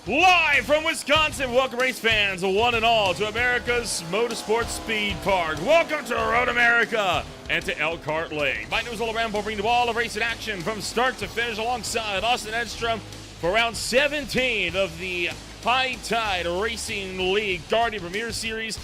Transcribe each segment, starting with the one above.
Live from Wisconsin, welcome race fans, one and all, to America's Motorsports Speed Park. Welcome to Road America and to Elkhart Lake. My name is Ola Rambo, bringing you all of racing action from start to finish alongside Austin Edstrom for round 17 of the High Tide Racing League Guardian Premier Series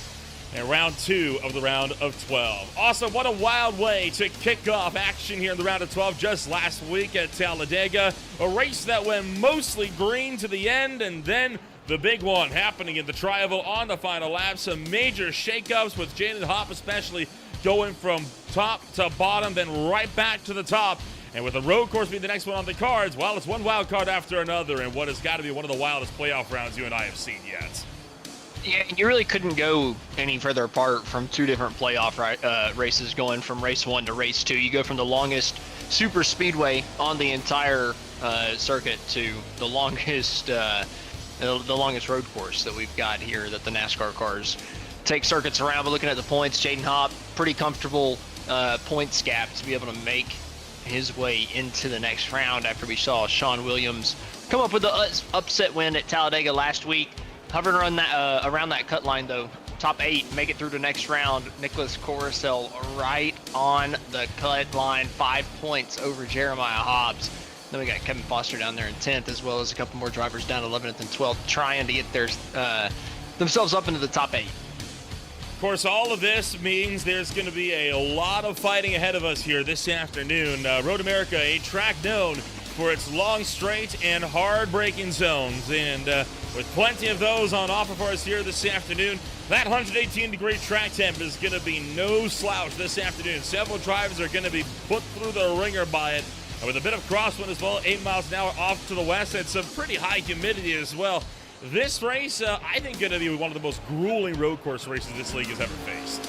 and round 2 of the round of 12. Awesome, what a wild way to kick off action here in the round of 12 just last week at Talladega. A race that went mostly green to the end, and then the big one happening in the Tri-Oval on the final lap. Some major shakeups with Jaden Hopp especially going from top to bottom, then right back to the top. And with the road course being the next one on the cards, well, it's one wild card after another, and what has got to be one of the wildest playoff rounds you and I have seen yet. Yeah, you really couldn't go any further apart from two different playoff races going from race 1 to race 2. You go from the longest super speedway on the entire circuit to the longest road course that we've got here that the NASCAR cars take circuits around. But looking at the points, Jaden Hopp, pretty comfortable points gap to be able to make his way into the next round after we saw Sean Williams come up with the upset win at Talladega last week. Hovering around that cut line, though. Top 8, make it through the next round. Nicholas Coruscant right on the cut line, 5 points over Jeremiah Hobbs. Then we got Kevin Foster down there in 10th, as well as a couple more drivers down 11th and 12th, trying to get themselves up into the top 8. Of course, all of this means there's going to be a lot of fighting ahead of us here this afternoon. Road America, a track known for its long, straight, and hard-braking zones. And with plenty of those on offer for us here this afternoon, that 118-degree track temp is going to be no slouch this afternoon. Several drivers are going to be put through the ringer by it. And with a bit of crosswind as well, 8 miles an hour off to the west, and some pretty high humidity as well. This race, I think, going to be one of the most grueling road course races this league has ever faced.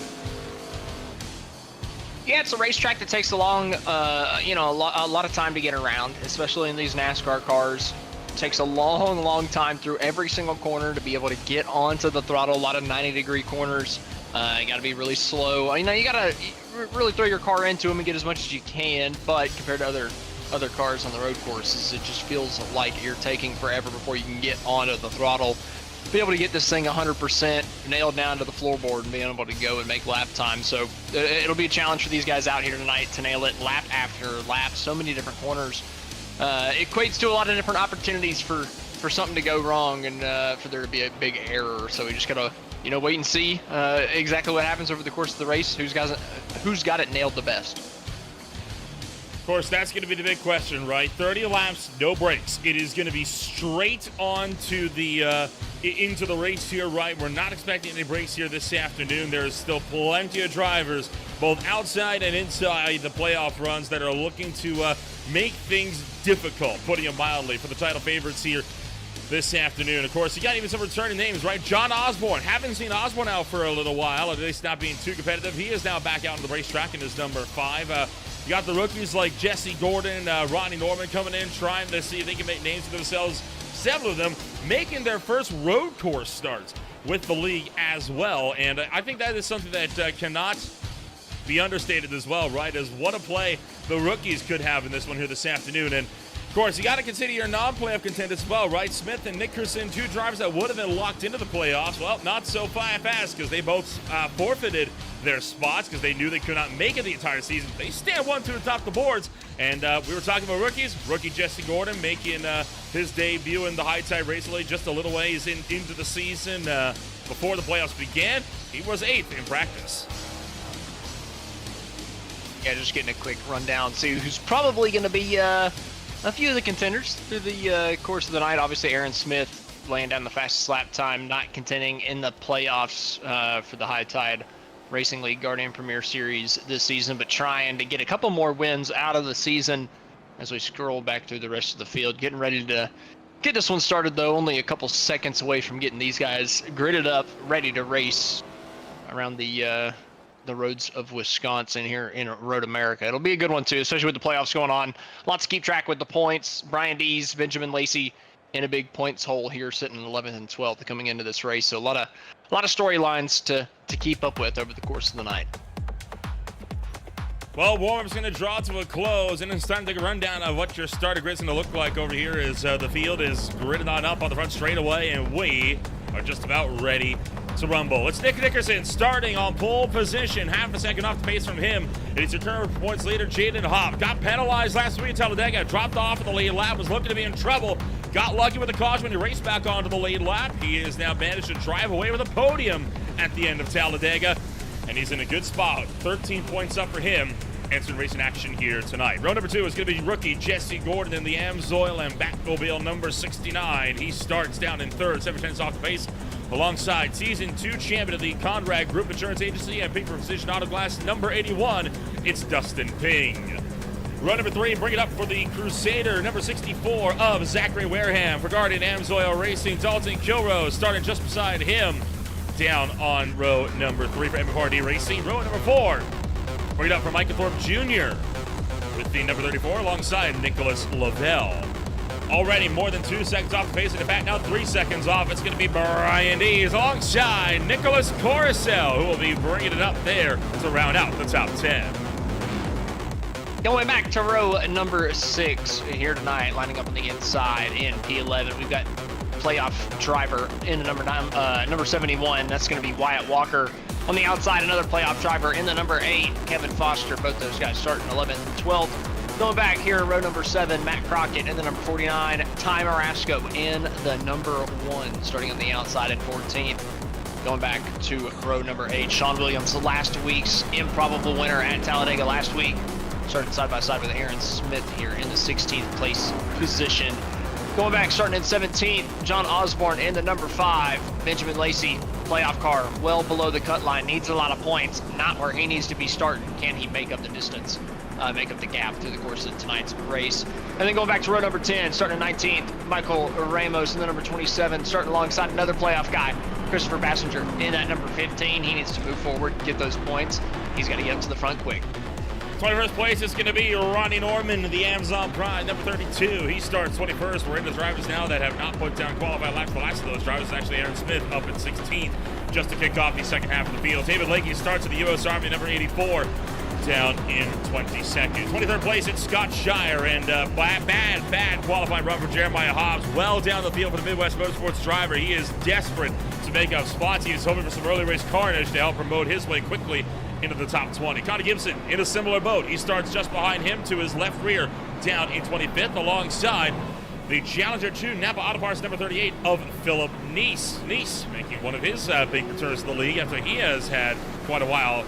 Yeah, it's a racetrack that takes a long, a lot of time to get around, especially in these NASCAR cars. It takes a long, long time through every single corner to be able to get onto the throttle. A lot of 90-degree corners. You got to be really slow. You got to really throw your car into them and get as much as you can. But compared to other cars on the road courses, it just feels like you're taking forever before you can get onto the throttle. Be able to get this thing 100% nailed down to the floorboard and being able to go and make lap time. So it'll be a challenge for these guys out here tonight to nail it lap after lap. So many different corners. It equates to a lot of different opportunities for something to go wrong and for there to be a big error. So we just gotta wait and see exactly what happens over the course of the race. Who's got it nailed the best. Of course, that's going to be the big question, right? 30 laps, no brakes. It is going to be straight on to the into the race here, right? We're not expecting any brakes here this afternoon. There's still plenty of drivers, both outside and inside the playoff runs, that are looking to make things difficult, putting it mildly, for the title favorites here this afternoon. Of course, you got even some returning names, right? John Osborne. Haven't seen Osborne out for a little while, at least not being too competitive. He is now back out on the racetrack in his number 5. You got the rookies like Jesse Gordon, Ronnie Norman coming in, trying to see if they can make names for themselves. Several of them making their first road course starts with the league as well. And I think that is something that cannot be understated as well, right? As what a play the rookies could have in this one here this afternoon. And of course, you got to consider your non-playoff contenders as well, right? Smith and Nickerson, 2 drivers that would have been locked into the playoffs. Well, not so fast, because they both forfeited their spots because they knew they could not make it the entire season. They stand 1-2 atop the boards. And we were talking about rookies. Rookie Jesse Gordon making his debut in the High Tide Racing League just a little ways into the season. Before the playoffs began, he was 8th in practice. Yeah, just getting a quick rundown. See who's probably going to be a few of the contenders through the course of the night. Obviously, Aaron Smith laying down the fastest lap time, not contending in the playoffs for the High Tide Racing League Guardian Premier Series this season, but trying to get a couple more wins out of the season as we scroll back through the rest of the field. Getting ready to get this one started, though. Only a couple seconds away from getting these guys gridded up, ready to race around the roads of Wisconsin here in Road America. It'll be a good one, too, especially with the playoffs going on. Lots to keep track with the points. Brian Dees, Benjamin Lacey in a big points hole here, sitting in 11th and 12th coming into this race. So a lot of storylines to keep up with over the course of the night. Well, warm-up's going to draw to a close, and it's time to take a rundown of what your starter grid's going to look like over here as the field is gridded on up on the front straightaway, and we are just about ready to rumble. It's Nick Nickerson starting on pole position, half a second off the pace from him. It's your current points leader, Jaden Hopp. Got penalized last week at Talladega, dropped off at the lead lap, was looking to be in trouble. Got lucky with the caution when he raced back onto the lead lap. He has now managed to drive away with a podium at the end of Talladega, and he's in a good spot. 13 points up for him. Answer racing action here tonight. Row number 2 is going to be rookie Jesse Gordon in the Amsoil and Batmobile number 69. He starts down in third, 7/10 off the pace, alongside Season 2 champion of the Conrad Group Insurance Agency and Pink Precision Auto Glass number 81. It's Dustin Ping. Row number 3, bring it up for the Crusader number 64 of Zachary Wareham. Regarding Amsoil Racing, Dalton Kilrose starting just beside him down on row number 3 for MFRD Racing. Row number 4. Bring it up for Michael Thorpe Jr. with the number 34 alongside Nicholas Lavelle. Already more than 2 seconds off the pace of the back, now 3 seconds off. It's going to be Brian Dees alongside Nicholas Coruscant, who will be bringing it up there to round out the top 10. Going back to row number 6 here tonight, lining up on the inside in P11. We've got playoff driver in the number 71. That's going to be Wyatt Walker. On the outside, another playoff driver in the number 8, Kevin Foster. Both those guys starting 11th and 12th. Going back here, row number 7, Matt Crockett in the number 49, Ty Marasco in the number 1, starting on the outside at 14th. Going back to row number 8, Sean Williams, last week's improbable winner at Talladega last week. Started side by side with Aaron Smith here in the 16th place position. Going back, starting in 17th, John Osborne in the number 5. Benjamin Lacey, playoff car, well below the cut line, needs a lot of points, not where he needs to be starting. Can he make up the distance, make up the gap through the course of tonight's race? And then going back to row number 10, starting in 19th, Michael Ramos in the number 27, starting alongside another playoff guy, Christopher Bassinger in that number 15. He needs to move forward, get those points. He's got to get up to the front quick. 21st place is going to be Ronnie Norman, the Amazon Pride, number 32. He starts 21st. We're into drivers now that have not put down qualified laps. The last of those drivers is actually Aaron Smith up at 16th just to kick off the second half of the field. David Lakey starts at the U.S. Army, number 84, down in 22nd. 23rd place, it's Scott Shire, and bad qualifying run for Jeremiah Hobbs. Well down the field for the Midwest Motorsports driver. He is desperate to make up spots. He is hoping for some early race carnage to help promote his way quickly into the top 20. Connie Gibson in a similar boat. He starts just behind him to his left rear down in 25th alongside the Challenger 2 Napa Auto Parts number 38 of Philip Neese. Neese making one of his big returns to the league after he has had quite a while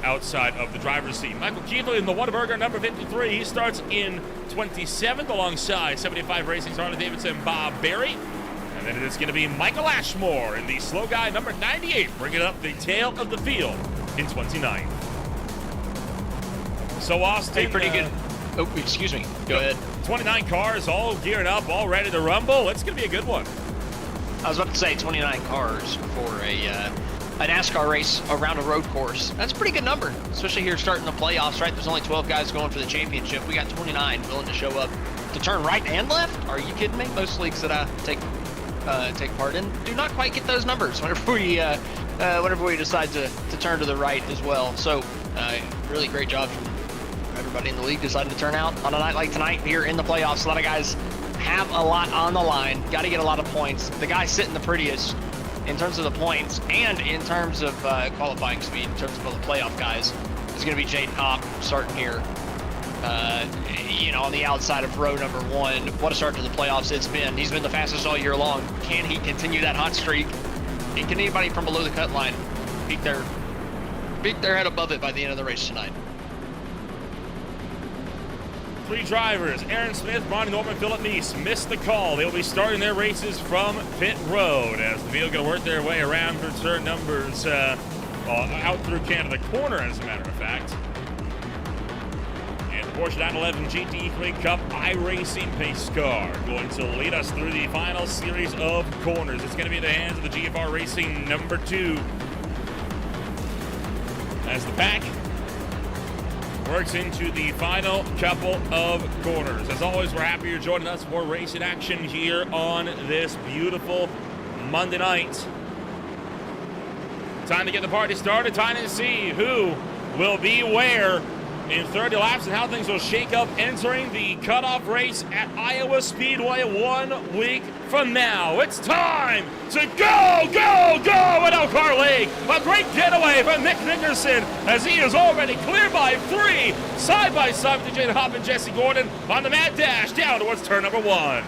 outside of the driver's seat. Michael Keithley in the Whataburger number 53. He starts in 27th alongside 75 Racing's Harley Davidson Bob Berry. And then it is going to be Michael Ashmore in the slow guy number 98, bringing up the tail of the field in 29th. So Austin, hey, pretty good. Oh, excuse me. Go ahead. 29 cars all geared up, all ready to rumble. It's going to be a good one. I was about to say 29 cars for a NASCAR race around a road course. That's a pretty good number, especially here starting the playoffs, right? There's only 12 guys going for the championship. We got 29 willing to show up to turn right and left. Are you kidding me? Most leagues that I take part in do not quite get those numbers whenever we decide to turn to the right as well. So really great job from everybody in the league deciding to turn out on a night like tonight here in the playoffs. A lot of guys have a lot on the line, got to get a lot of points. The guy sitting the prettiest in terms of the points and in terms of qualifying speed, in terms of all the playoff guys, is going to be Jaden Hopp starting here. On the outside of row number 1. What a start to the playoffs it's been. He's been the fastest all year long. Can he continue that hot streak? And can anybody from below the cut line peek their head above it by the end of the race tonight? 3 drivers, Aaron Smith, Ronnie Norman, Philip Neese, missed the call. They'll be starting their races from pit road as the field going to work their way around through turn numbers, out through Canada Corner, as a matter of fact. And the Porsche 911 GT3 Cup iRacing pace car going to lead us through the final series of corners. It's going to be in the hands of the GFR Racing number 2 as the pack works into the final couple of corners. As always, we're happy you're joining us for racing action here on this beautiful Monday night. Time to get the party started. Time to see who will be where in 30 laps and how things will shake up entering the cutoff race at Iowa Speedway 1 week from now. It's time to go, go, go at Elkhart Lake. A great getaway from Nick Nickerson as he is already clear by 3. Side by side with Jane Hopp and Jesse Gordon on the mad dash down towards turn number 1.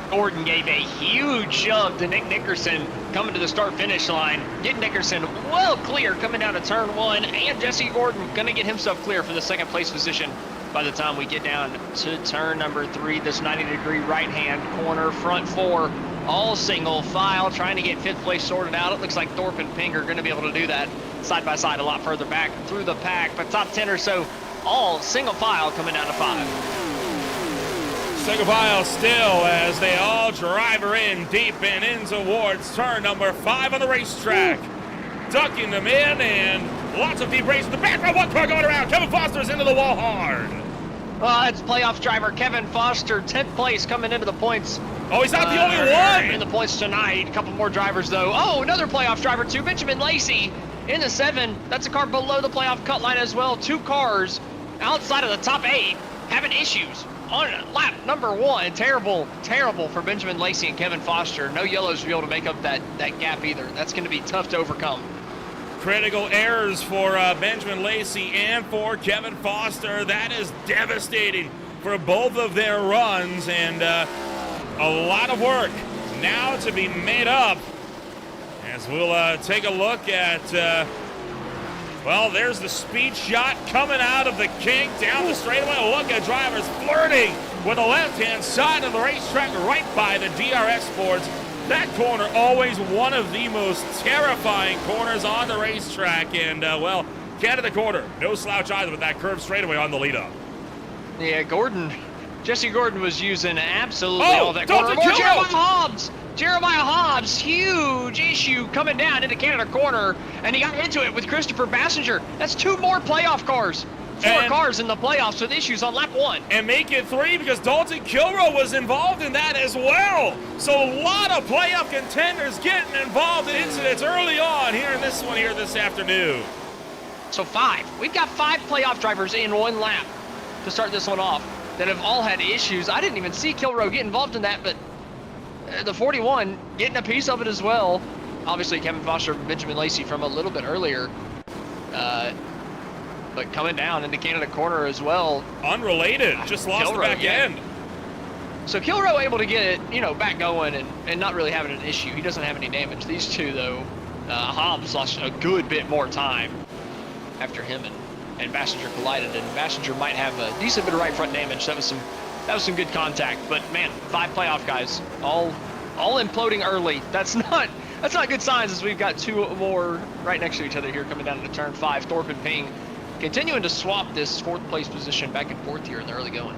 Gordon gave a huge shove to Nick Nickerson coming to the start-finish line. Get Nickerson well clear coming down to turn 1, and Jesse Gordon going to get himself clear for the second place position by the time we get down to turn number 3, this 90-degree right-hand corner, front 4, all single file, trying to get 5th place sorted out. It looks like Thorpe and Ping are going to be able to do that side by side a lot further back through the pack, but top 10 or so, all single file coming down to 5. Single file still as they all drive her in deep and in towards turn number 5 on the racetrack. Ducking them in and lots of deep race in the background. One car going around. Kevin Foster's into the wall hard. Well, it's playoff driver Kevin Foster, 10th place coming into the points. Oh, he's not the only one. In the points tonight. A couple more drivers, though. Oh, another playoff driver, too. Benjamin Lacey in the 7. That's a car below the playoff cut line as well. 2 cars outside of the top 8 having issues on lap number 1. Terrible, terrible for Benjamin Lacey and Kevin Foster. No yellows to be able to make up that gap either. That's going to be tough to overcome. Critical errors for Benjamin Lacey and for Kevin Foster. That is devastating for both of their runs, and a lot of work now to be made up as we'll take a look at well, there's the speed shot coming out of the kink down the straightaway. Look at drivers flirting with the left-hand side of the racetrack right by the DRS boards. That corner always one of the most terrifying corners on the racetrack. And, well, Canada corner, no slouch either with that curved straightaway on the lead-up. Yeah, Jesse Gordon was using absolutely all that corner. Jeremiah Hobbs, huge issue coming down into Canada corner, and he got into it with Christopher Bassinger. That's 2 more playoff cars. 4 cars in the playoffs with issues on lap 1. And make it 3 because Dalton Kilrow was involved in that as well. So a lot of playoff contenders getting involved in incidents early on here in this one here this afternoon. So 5. We've got 5 playoff drivers in 1 lap to start this one off that have all had issues. I didn't even see Kilrow get involved in that, but the 41 getting a piece of it as well. Obviously, Kevin Foster and Benjamin Lacey from a little bit earlier, but coming down into Canada corner as well. Unrelated, just lost the back end. So Kilrow able to get it, back going and not really having an issue. He doesn't have any damage. These 2, though, Hobbs lost a good bit more time after him and Bassinger collided, and Bassinger might have a decent bit of right front damage. That was some good contact, but man, 5 playoff guys, all imploding early. That's not good signs as we've got 2 more right next to each other here coming down into turn 5. Thorpe and Ping continuing to swap this 4th place position back and forth here in the early going.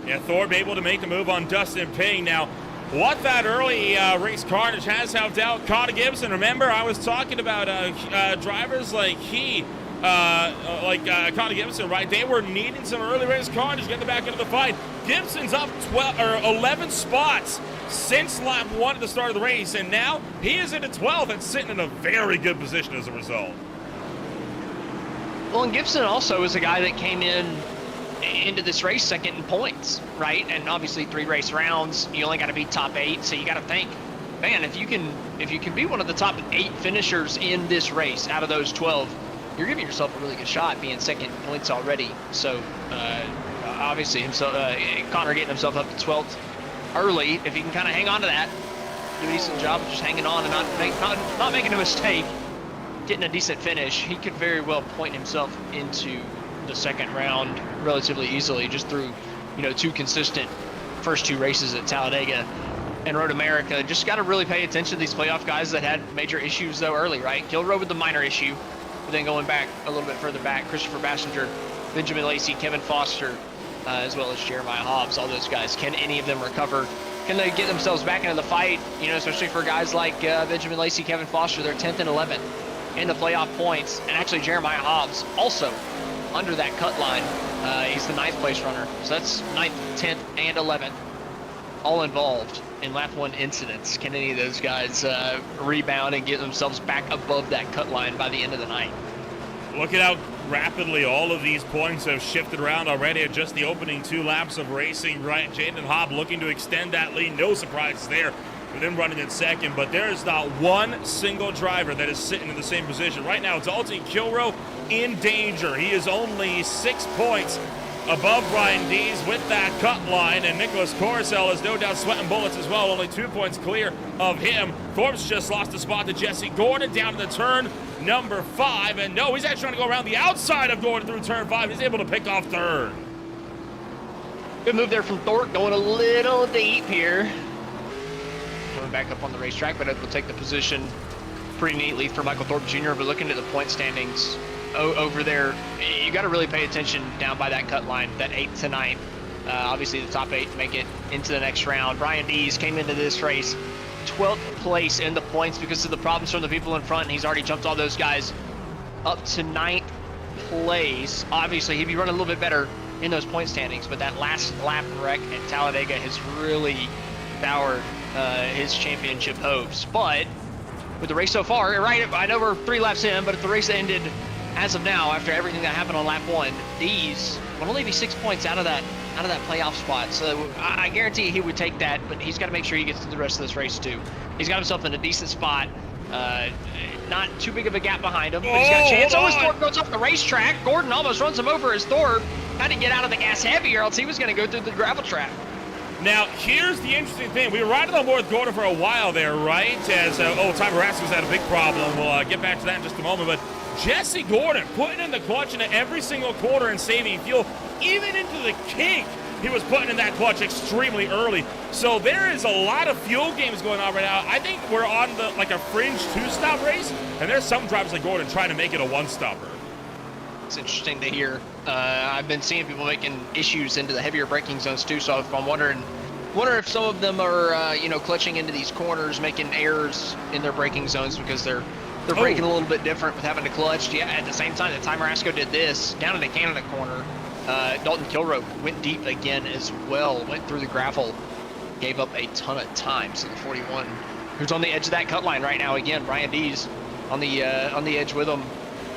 Yeah, Thorpe able to make the move on Dustin Ping. Now, what that early race carnage has helped out Connor Gibson. Remember, I was talking about drivers like Connor Gibson, right? They were needing some early race carnage to get them back into the fight. Gibson's up 11 spots since lap 1 at the start of the race, and now he is into 12th and sitting in a very good position as a result. Well, and Gibson also is a guy that came into this race second in points, right? And obviously 3 race rounds, you only got to be top 8, so you got to think, man, if you can be one of the top 8 finishers in this race out of those 12, you're giving yourself a really good shot being second in points already. So obviously Connor getting himself up to 12th early. If he can kind of hang on to that, do a decent job of just hanging on and not making a mistake, getting a decent finish, he could very well point himself into the second round relatively easily just through 2 consistent first 2 races at Talladega and Road America. Just got to really pay attention to these playoff guys that had major issues though early, right? Kilrow with the minor issue, but then going back a little bit further back, Christopher Bassinger, Benjamin Lacey, Kevin Foster, as well as Jeremiah Hobbs. All those guys, can any of them recover? Can they get themselves back into the fight? Especially for guys like Benjamin Lacey, Kevin Foster, they're 10th and 11th in the playoff points. And actually Jeremiah Hobbs also under that cut line. He's the 9th place runner. So that's 9th, 10th, and 11th all involved in lap 1 incidents. Can any of those guys rebound and get themselves back above that cut line by the end of the night? Look at how rapidly all of these points have shifted around already at just the opening 2 laps of racing, right? Jaden Hobb looking to extend that lead. No surprises there with him running in second, but there is not one single driver that is sitting in the same position. Right now, Dalton Kilroe in danger. He is only 6 points above Brian Dees with that cut line, and Nicholas Coruscant is no doubt sweating bullets as well, only 2 points clear of him. Forbes just lost a spot to Jesse Gordon down to the turn number 5, and no, he's actually trying to go around the outside of Gordon through turn 5. He's able to pick off third. Good move there from Thorpe, going a little deep here. Coming back up on the racetrack, but able to take the position pretty neatly for Michael Thorpe Jr. But looking at the point standings over there, you got to really pay attention down by that cut line, that 8th to 9th. Obviously, the top 8 make it into the next round. Brian Dees came into this race 12th place in the points because of the problems from the people in front, and he's already jumped all those guys up to 9th place. Obviously, he'd be running a little bit better in those point standings, but that last lap wreck at Talladega has really soured his championship hopes. But with the race so far, right, I know we're 3 laps in, but if the race ended as of now, after everything that happened on lap 1, Dees will only be 6 points out of that playoff spot. So I guarantee he would take that, but he's got to make sure he gets through the rest of this race too. He's got himself in a decent spot. Not too big of a gap behind him, but he's got a chance. Oh, as Thorpe goes off the racetrack, Gordon almost runs him over as Thorpe had to get out of the gas heavy, or else he was going to go through the gravel trap. Now, here's the interesting thing. We were riding on board with Gordon for a while there, right? As, Ty Raskins had a big problem. We'll get back to that in just a moment. But Jesse Gordon putting in the clutch into every single quarter and saving fuel, even into the kink. He was putting in that clutch extremely early. So there is a lot of fuel games going on right now. I think we're on a fringe 2-stop race, and there's some drivers like Gordon trying to make it a 1-stopper. It's interesting to hear. I've been seeing people making issues into the heavier braking zones too, so I'm wondering if some of them are clutching into these corners, making errors in their braking zones because they're braking a little bit different with having to clutch. Yeah, at the same time that Ty Marasco did this down in the Canada corner, Dalton Kilroe went deep again as well, went through the gravel, gave up a ton of time. So the 41, who's on the edge of that cut line right now again, Brian Dees on the edge with him.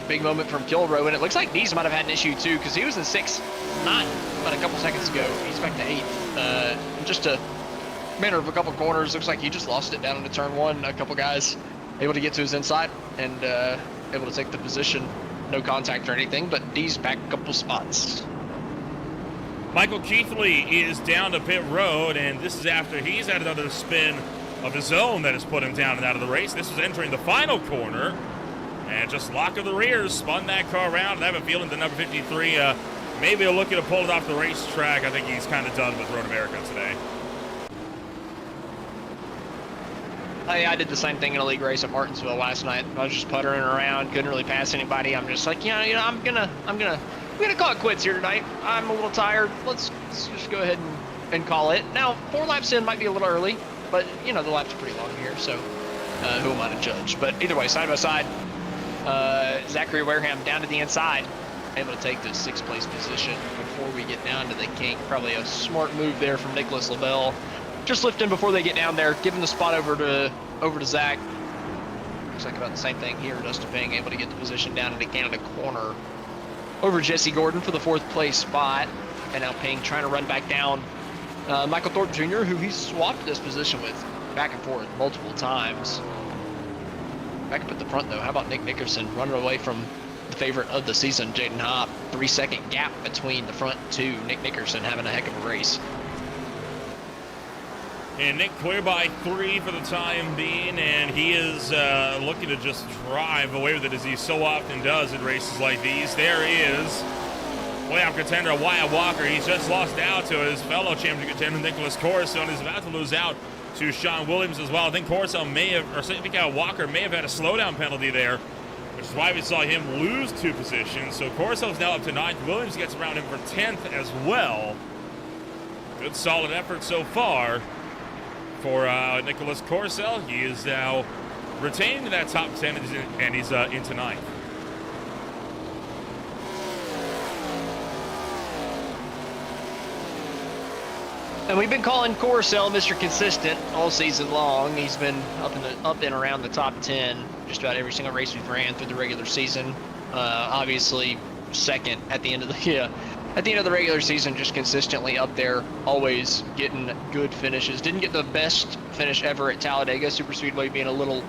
Big moment from Kilroe, and it looks like Dees might have had an issue too, because he was in 6th not but a couple seconds ago. He's back to 8th. In just a matter of a couple corners, looks like he just lost it down into turn 1. A couple guys able to get to his inside and able to take the position. No contact or anything, but Dees back a couple spots. Michael Keithley is down to pit road, and this is after he's had another spin of his own that has put him down and out of the race. This is entering the final corner. And just lock of the rears, spun that car around. And I have a feeling the number 53 maybe will look at to pull it off the racetrack. I think he's kind of done with Road America today. I did the same thing in a league race at Martinsville last night. I was just puttering around, couldn't really pass anybody. I'm just like, I'm gonna call it quits here tonight. I'm a little tired. Let's just go ahead and call it. Now 4 laps in might be a little early, but the lap's pretty long here, so who am I to judge? But either way, side by side. Zachary Wareham down to the inside, able to take the 6th place position before we get down to the kink. Probably a smart move there from Nicholas LaBelle. Just lift him before they get down there, giving the spot over to Zach. Looks like about the same thing here. Dustin Ping able to get the position down into Canada corner over Jesse Gordon for the 4th place spot. And now Ping trying to run back down Michael Thorpe Jr., who he's swapped this position with back and forth multiple times. Back up at the front, though, how about Nick Nickerson running away from the favorite of the season, Jaden Hobb? 3-second gap between the front 2. Nick Nickerson having a heck of a race. And Nick clear by 3 for the time being, and he is looking to just drive away with it as he so often does in races like these. There is playoff contender Wyatt Walker. He's just lost out to his fellow champion contender Nicholas Coruscant. He's about to lose out to Sean Williams as well. I think Walker may have had a slowdown penalty there, which is why we saw him lose 2 positions. So Coruscant's now up to 9th. Williams gets around him for 10th as well. Good solid effort so far for Nicholas Coruscant. He is now retained in that top 10, and he's into 9th. And we've been calling Coruscant Mr. Consistent all season long. He's been up and around the top 10 just about every single race we've ran through the regular season. Obviously, second at the end of the at the end of the regular season, just consistently up there, always getting good finishes. Didn't get the best finish ever at Talladega Super Speedway, being a little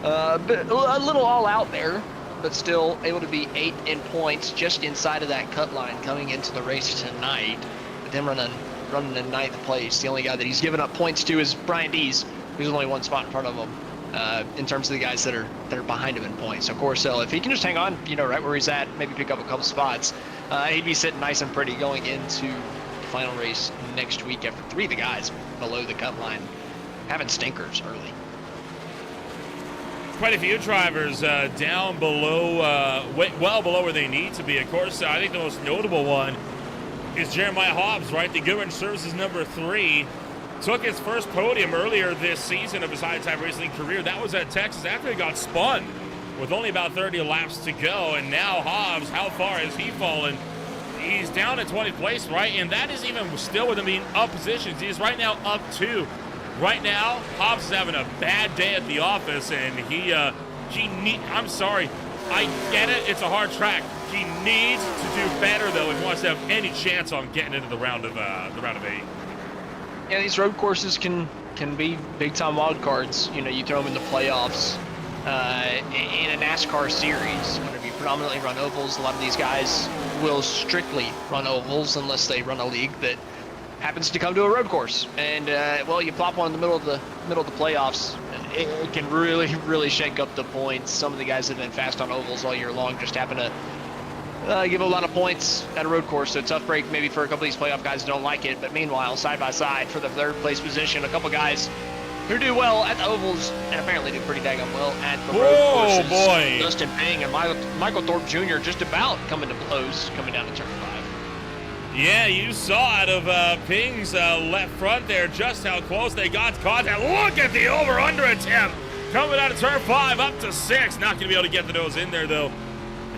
all out there, but still able to be 8 in points, just inside of that cut line coming into the race tonight. With him running in 9th place. The only guy that he's given up points to is Brian Dees, who's only 1 spot in front of him. In terms of the guys that are behind him in points. So Corcel, if he can just hang on, right where he's at, maybe pick up a couple spots, he'd be sitting nice and pretty going into the final race next week after 3 of the guys below the cut line having stinkers early. Quite a few drivers down below, well below where they need to be. Of course, I think the most notable one is Jeremiah Hobbs, right? The Goodwrench Services number 3. Took his first podium earlier this season of his high-time racing career. That was at Texas after he got spun with only about 30 laps to go. And now Hobbs, how far has he fallen? He's down at 20th place, right? And that is even still with him being up positions. He's right now up 2. Right now, Hobbs is having a bad day at the office, and I'm sorry, I get it. It's a hard track. He needs to do better, though, if he wants to have any chance on getting into the round of 8. Yeah, these road courses can be big-time wild cards. You throw them in the playoffs. In a NASCAR series, whenever you predominantly run ovals, a lot of these guys will strictly run ovals unless they run a league that happens to come to a road course. And well, you plop one in the middle of the playoffs, it can really, really shake up the points. Some of the guys that have been fast on ovals all year long just happen to give a lot of points at a road course, so tough break maybe for a couple of these playoff guys that don't like it. But meanwhile, side by side for the 3rd place position, a couple guys who do well at the ovals and apparently do pretty daggone well at the road courses. Oh boy! Dustin Ping and Michael Thorpe Jr. just about coming to blows coming down to turn 5. Yeah, you saw out of Ping's left front there just how close they got to contact. Look at the over-under attempt coming out of turn 5 up to 6. Not going to be able to get the nose in there though.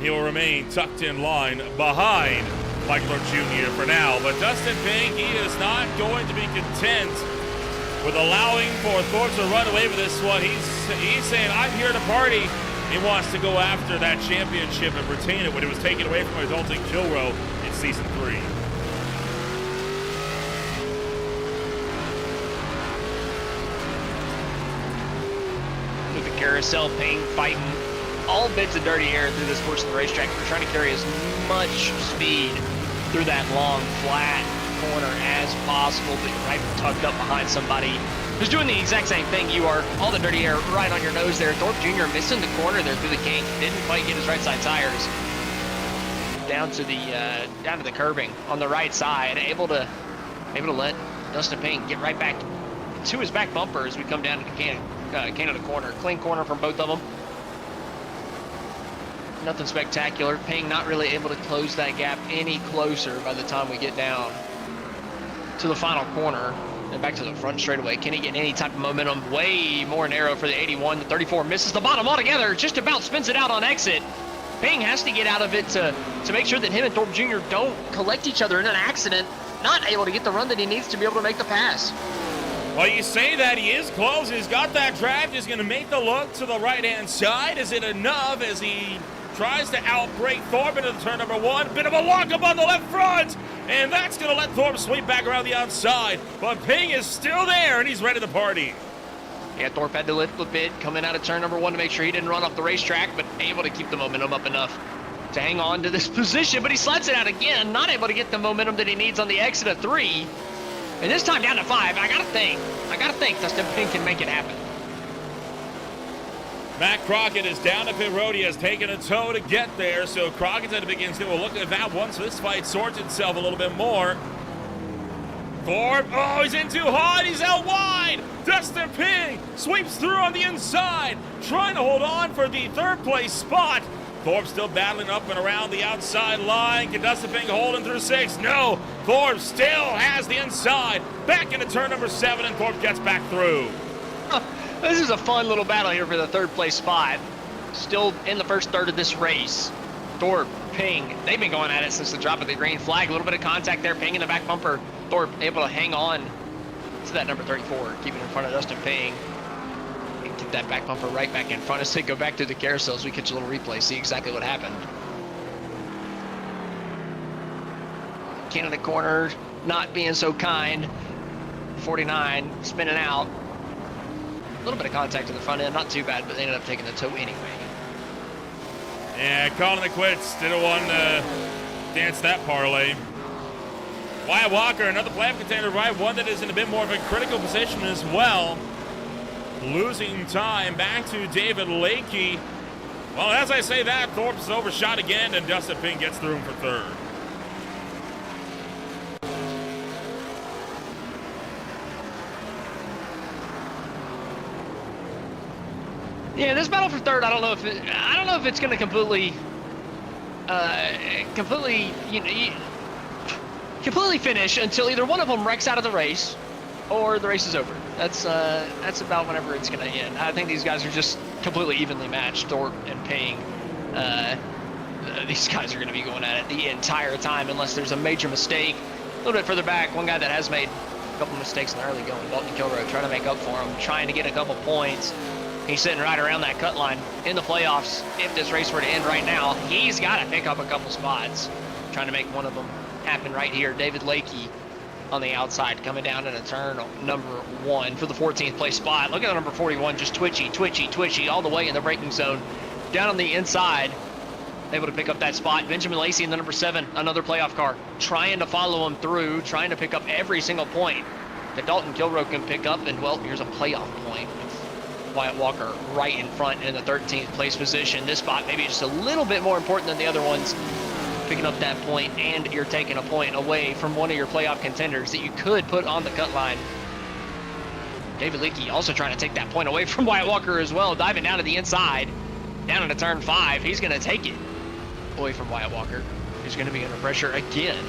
He will remain tucked in line behind Michael Thorpe Jr. for now. But Dustin Ping, he is not going to be content with allowing for Thorpe to run away with this one. He's saying, I'm here to party. He wants to go after that championship and retain it when it was taken away from his Dalton Kilrow in Season 3. With the carousel, Ping fighting all bits of dirty air through this portion of the racetrack. We're trying to carry as much speed through that long, flat corner as possible, but you're right tucked up behind somebody who's doing the exact same thing you are. All the dirty air right on your nose there. Thorpe Jr. missing the corner there through the kink. Didn't quite get his right side tires down to the curbing on the right side. Able to let Dustin Ping get right back to his back bumper as we come down to Canada corner. Clean corner from both of them. Nothing spectacular. Ping not really able to close that gap any closer by the time we get down to the final corner and back to the front straightaway. Can he get any type of momentum? Way more narrow for the 81. The 34 misses the bottom altogether. Just about spins it out on exit. Ping has to get out of it to make sure that him and Thorpe Jr. don't collect each other in an accident. Not able to get the run that he needs to be able to make the pass. Well, you say that he is close. He's got that drive. He's going to make the look to the right-hand side. Is it enough as he tries to outbrake Thorpe into turn number 1? Bit of a lock-up on the left front. And that's going to let Thorpe sweep back around the outside. But Ping is still there, and he's ready to party. Yeah, Thorpe had to lift a bit coming out of turn number 1 to make sure he didn't run off the racetrack, but able to keep the momentum up enough to hang on to this position. But he slides it out again, not able to get the momentum that he needs on the exit of 3. And this time down to 5. I gotta think Dustin Ping can make it happen. Matt Crockett is down at pit road. He has taken a tow to get there, so Crockett's at a begins to look at that once this fight sorts itself a little bit more. Thorpe, oh, he's in too hot. He's out wide. Dustin Ping sweeps through on the inside, trying to hold on for the 3rd place spot. Thorpe still battling up and around the outside line. Can Dustin Ping hold him through 6? No. Thorpe still has the inside. Back into turn number 7, and Thorpe gets back through. This is a fun little battle here for the 3rd place spot. Still in the first third of this race. Thorpe, Ping, they've been going at it since the drop of the green flag. A little bit of contact there. Ping in the back bumper. Thorpe able to hang on to that number 34, keeping in front of Dustin Ping. And get that back bumper right back in front. As they go back to the carousel as we catch a little replay, see exactly what happened. Canada corner, not being so kind. 49 spinning out. A little bit of contact to the front end, not too bad, but they ended up taking the tow anyway. Yeah, calling it quits. Didn't want to dance that parlay. Wyatt Walker, another playoff contender, right? One that is in a bit more of a critical position as well. Losing time back to David Lakey. Well, as I say that, Thorpe's overshot again, and Dustin Pink gets through him for third. Yeah, this battle for third, I don't know if it's going to completely finish until either one of them wrecks out of the race, or the race is over. That's about whenever it's going to end. I think these guys are just completely evenly matched. Thorpe and Ping, these guys are going to be going at it the entire time unless there's a major mistake. A little bit further back, one guy that has made a couple mistakes in the early going, Dalton Kilroy, trying to make up for him, trying to get a couple points. He's sitting right around that cut line in the playoffs. If this race were to end right now, he's got to pick up a couple spots, trying to make one of them happen right here. David Lakey on the outside coming down in a turn number 1 for the 14th place spot. Look at the number 41, just twitchy all the way in the braking zone. Down on the inside, able to pick up that spot. Benjamin Lacey in the number 7, another playoff car, trying to follow him through, trying to pick up every single point that Dalton Kilroy can pick up. And well, here's a playoff point. Wyatt Walker right in front in the 13th place position. This spot maybe just a little bit more important than the other ones. Picking up that point, and you're taking a point away from one of your playoff contenders that you could put on the cut line. David Leakey also trying to take that point away from Wyatt Walker as well, diving down to the inside, down into turn 5. He's going to take it away from Wyatt Walker, who's going to be under pressure again,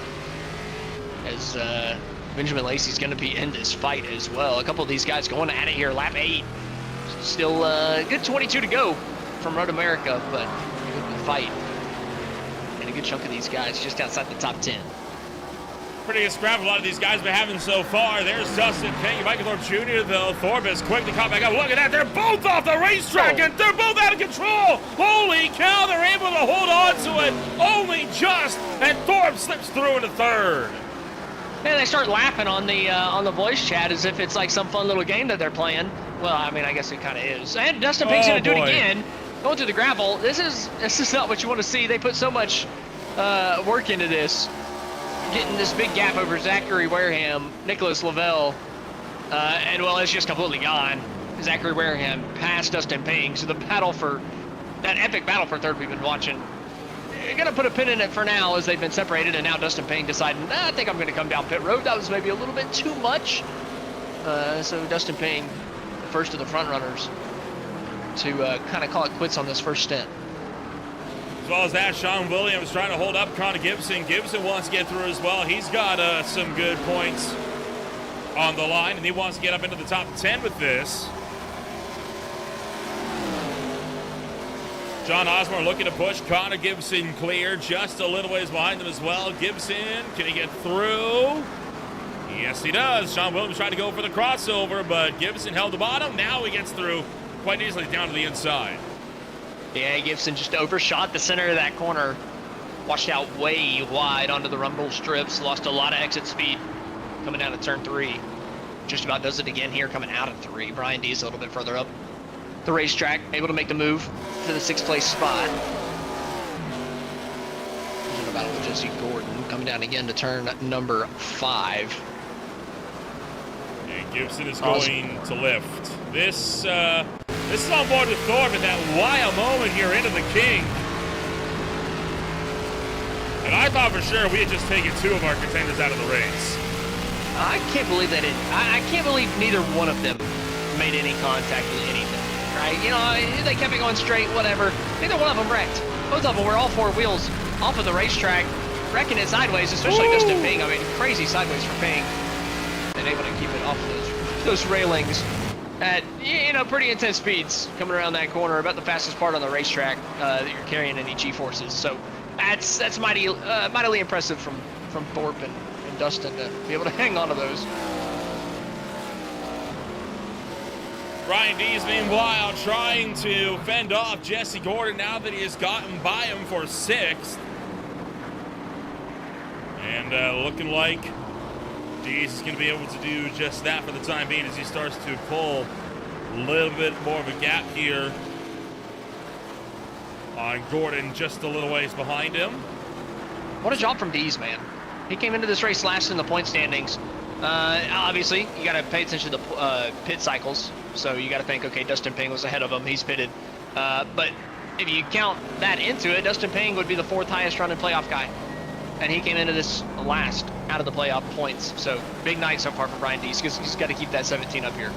as Benjamin Lacey's going to be in this fight as well. A couple of these guys going at it here, lap 8. Still a good 22 to go from Road America, but a good fight. And a good chunk of these guys just outside the top 10. Pretty good scrap a lot of these guys been having so far. There's Dustin Pink, Michael Thorpe Jr., though. Thorpe is quick to come back up. Look at that. They're both off the racetrack, and they're both out of control. Holy cow, they're able to hold on to it. Only just, and Thorpe slips through into third. And they start laughing on the voice chat as if it's like some fun little game that they're playing. Well, I mean, I guess it kind of is. And Dustin Pink's going to do it again. Going through the gravel. This is not what you want to see. They put so much work into this. Getting this big gap over Zachary Wareham, Nicholas Lavelle, and well, it's just completely gone. Zachary Wareham passed Dustin Pink. So the battle for, that epic battle for third we've been watching, you're going to put a pin in it for now as they've been separated, and now Dustin Pink deciding, I think I'm going to come down pit road. That was maybe a little bit too much. So Dustin Pink, the first of the front runners, to kind of call it quits on this first stint. As well as that, Sean Williams trying to hold up Connor Gibson. Gibson wants to get through as well. He's got some good points on the line, and he wants to get up into the top 10 with this. John Osborne looking to push Connor Gibson clear, just a little ways behind him as well. Gibson, can he get through? Yes, he does. Sean Williams tried to go for the crossover, but Gibson held the bottom. Now he gets through quite easily down to the inside. Yeah, Gibson just overshot the center of that corner. Washed out way wide onto the rumble strips. Lost a lot of exit speed coming down to turn 3. Just about does it again here coming out of 3. Brian Dees a little bit further up the racetrack, able to make the move to the 6th place spot. In a battle with Jesse Gordon coming down again to turn number 5. And Gibson is going to lift. This is on board with Thorpe in that wild moment here into the King. And I thought for sure we had just taken 2 of our contenders out of the race. I can't believe that I can't believe neither one of them made any contact with anything, right? You know, they kept it going straight, whatever. Neither one of them wrecked. Both of them were all 4 wheels off of the racetrack, wrecking it sideways, especially Dustin Ping. I mean, crazy sideways for Ping. And able to keep it off of those railings at, you know, pretty intense speeds coming around that corner, about the fastest part on the racetrack that you're carrying any G-forces. So that's mightily impressive from Thorpe and Dustin to be able to hang on to those. Brian Dees, meanwhile, trying to fend off Jesse Gordon now that he has gotten by him for 6th. And looking like Dees is going to be able to do just that for the time being as he starts to pull a little bit more of a gap here on Gordon, just a little ways behind him. What a job from Dees, man. He came into this race last in the point standings. Obviously, you got to pay attention to the pit cycles. So you got to think, okay, Dustin Ping was ahead of him. He's pitted. But if you count that into it, Dustin Ping would be the 4th highest running playoff guy. And he came into this last out of the playoff points. So big night so far for Brian Dees, because he's got to keep that 17 up here.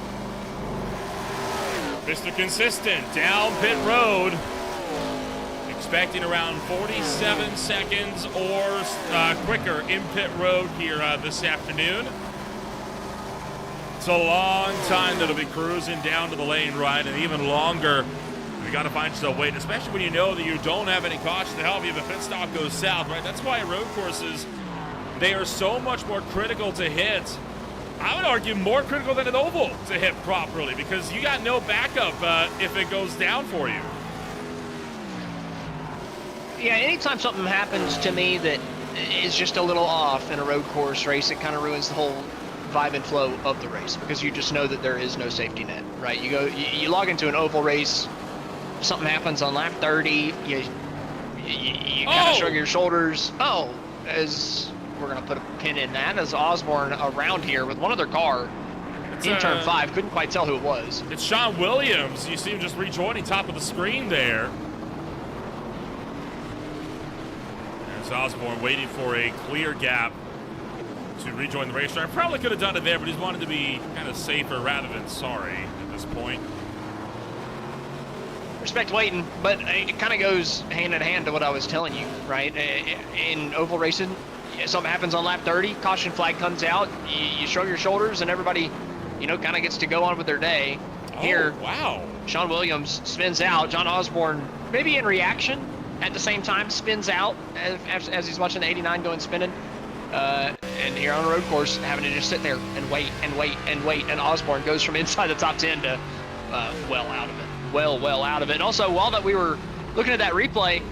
Mr. Consistent down pit road. Expecting around 47 seconds or quicker in pit road here this afternoon. It's a long time that'll be cruising down to the lane right, and even longer. You got to find yourself waiting, especially when you know that you don't have any caution to help you if a pit stop goes south, right? That's why road courses, they are so much more critical to hit. I would argue more critical than an oval to hit properly, because you got no backup if it goes down for you. Yeah, anytime something happens to me that is just a little off in a road course race, it kind of ruins the whole vibe and flow of the race, because you just know that there is no safety net, right? You log into an oval race, something happens on lap 30, you kind of shrug your shoulders. As we're going to put a pin in that, as Osborne around here with one other car in turn 5, couldn't quite tell who it was. It's Sean Williams. You see him just rejoining top of the screen there. Osborne waiting for a clear gap to rejoin the racetrack. Probably could have done it there, but he's wanted to be kind of safer rather than sorry at this point. Respect waiting, but it kind of goes hand in hand to what I was telling you, right? In oval racing, something happens on lap 30, caution flag comes out, you shrug your shoulders, and everybody, kind of gets to go on with their day. Here, wow. Sean Williams spins out. John Osborne, maybe in reaction, at the same time spins out as he's watching the 89 going spinning. And here on the road course, having to just sit there and wait and wait and wait. And Osborne goes from inside the top 10 to well out of it. Well out of it. And also, while that we were looking at that replay,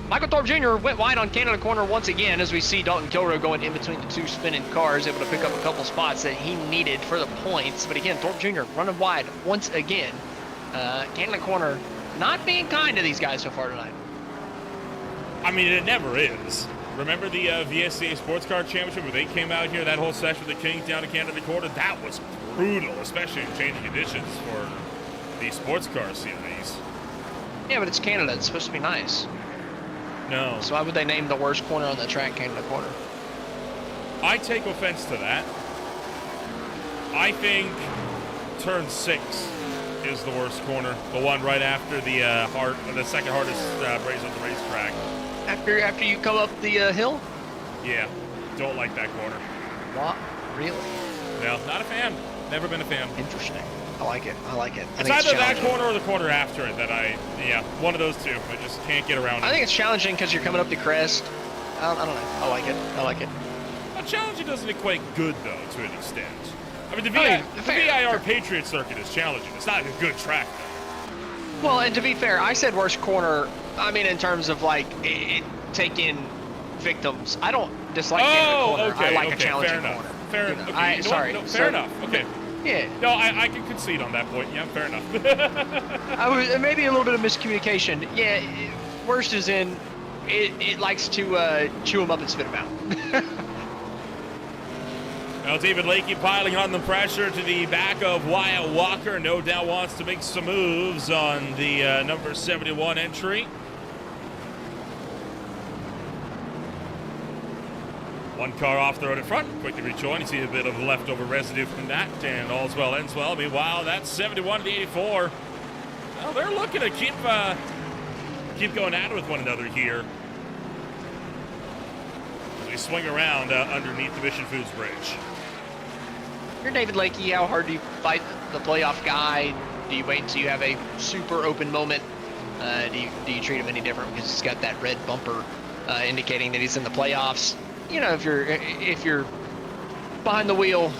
Michael Thorpe Jr. went wide on Canada Corner once again, as we see Dalton Kilrow going in between the 2 spinning cars, able to pick up a couple spots that he needed for the points. But again, Thorpe Jr. running wide once again. Canada Corner not being kind to these guys so far tonight. I mean, it never is. Remember the VSCA Sports Car Championship where they came out here, that whole session with the Kings down to Canada Corner? That was brutal, especially in changing conditions for the sports car series. Yeah, but it's Canada. It's supposed to be nice. No. So why would they name the worst corner on the track Canada Corner? I take offense to that. I think turn 6 is the worst corner. The one right after the second hardest race on the racetrack. After you come up the hill? Yeah, don't like that corner. What? Really? No, not a fan. Never been a fan. Interesting. I like it. It's either that corner or the corner after it that one of those two. I just can't get around it. I think it's challenging because you're coming up the crest. I don't know. I like it. Well, challenging doesn't equate good, though, to an extent. I mean, the VIR Patriot Circuit is challenging. It's not a good track, though. Well, and to be fair, I said worst corner, I mean, in terms of, taking victims. I don't dislike Canada Corner. Okay, I like a challenging corner. Fair enough. Okay, fair enough. Okay. Yeah. No, I can concede on that point. Yeah, fair enough. Maybe a little bit of miscommunication. Yeah, worst is in, it likes to chew them up and spit them out. Well, David Lakey piling on the pressure to the back of Wyatt Walker. No doubt wants to make some moves on the number 71 entry. One car off the road in front, quickly rejoin. You see a bit of leftover residue from that, and all's well ends well. Meanwhile, that's 71 to 84. Well, they're looking to keep going at it with one another here. As we swing around underneath the Mission Foods Bridge. You're David Lakey. How hard do you fight the playoff guy? Do you wait until you have a super open moment? Do you treat him any different because he's got that red bumper indicating that he's in the playoffs? You know, if you're behind the wheel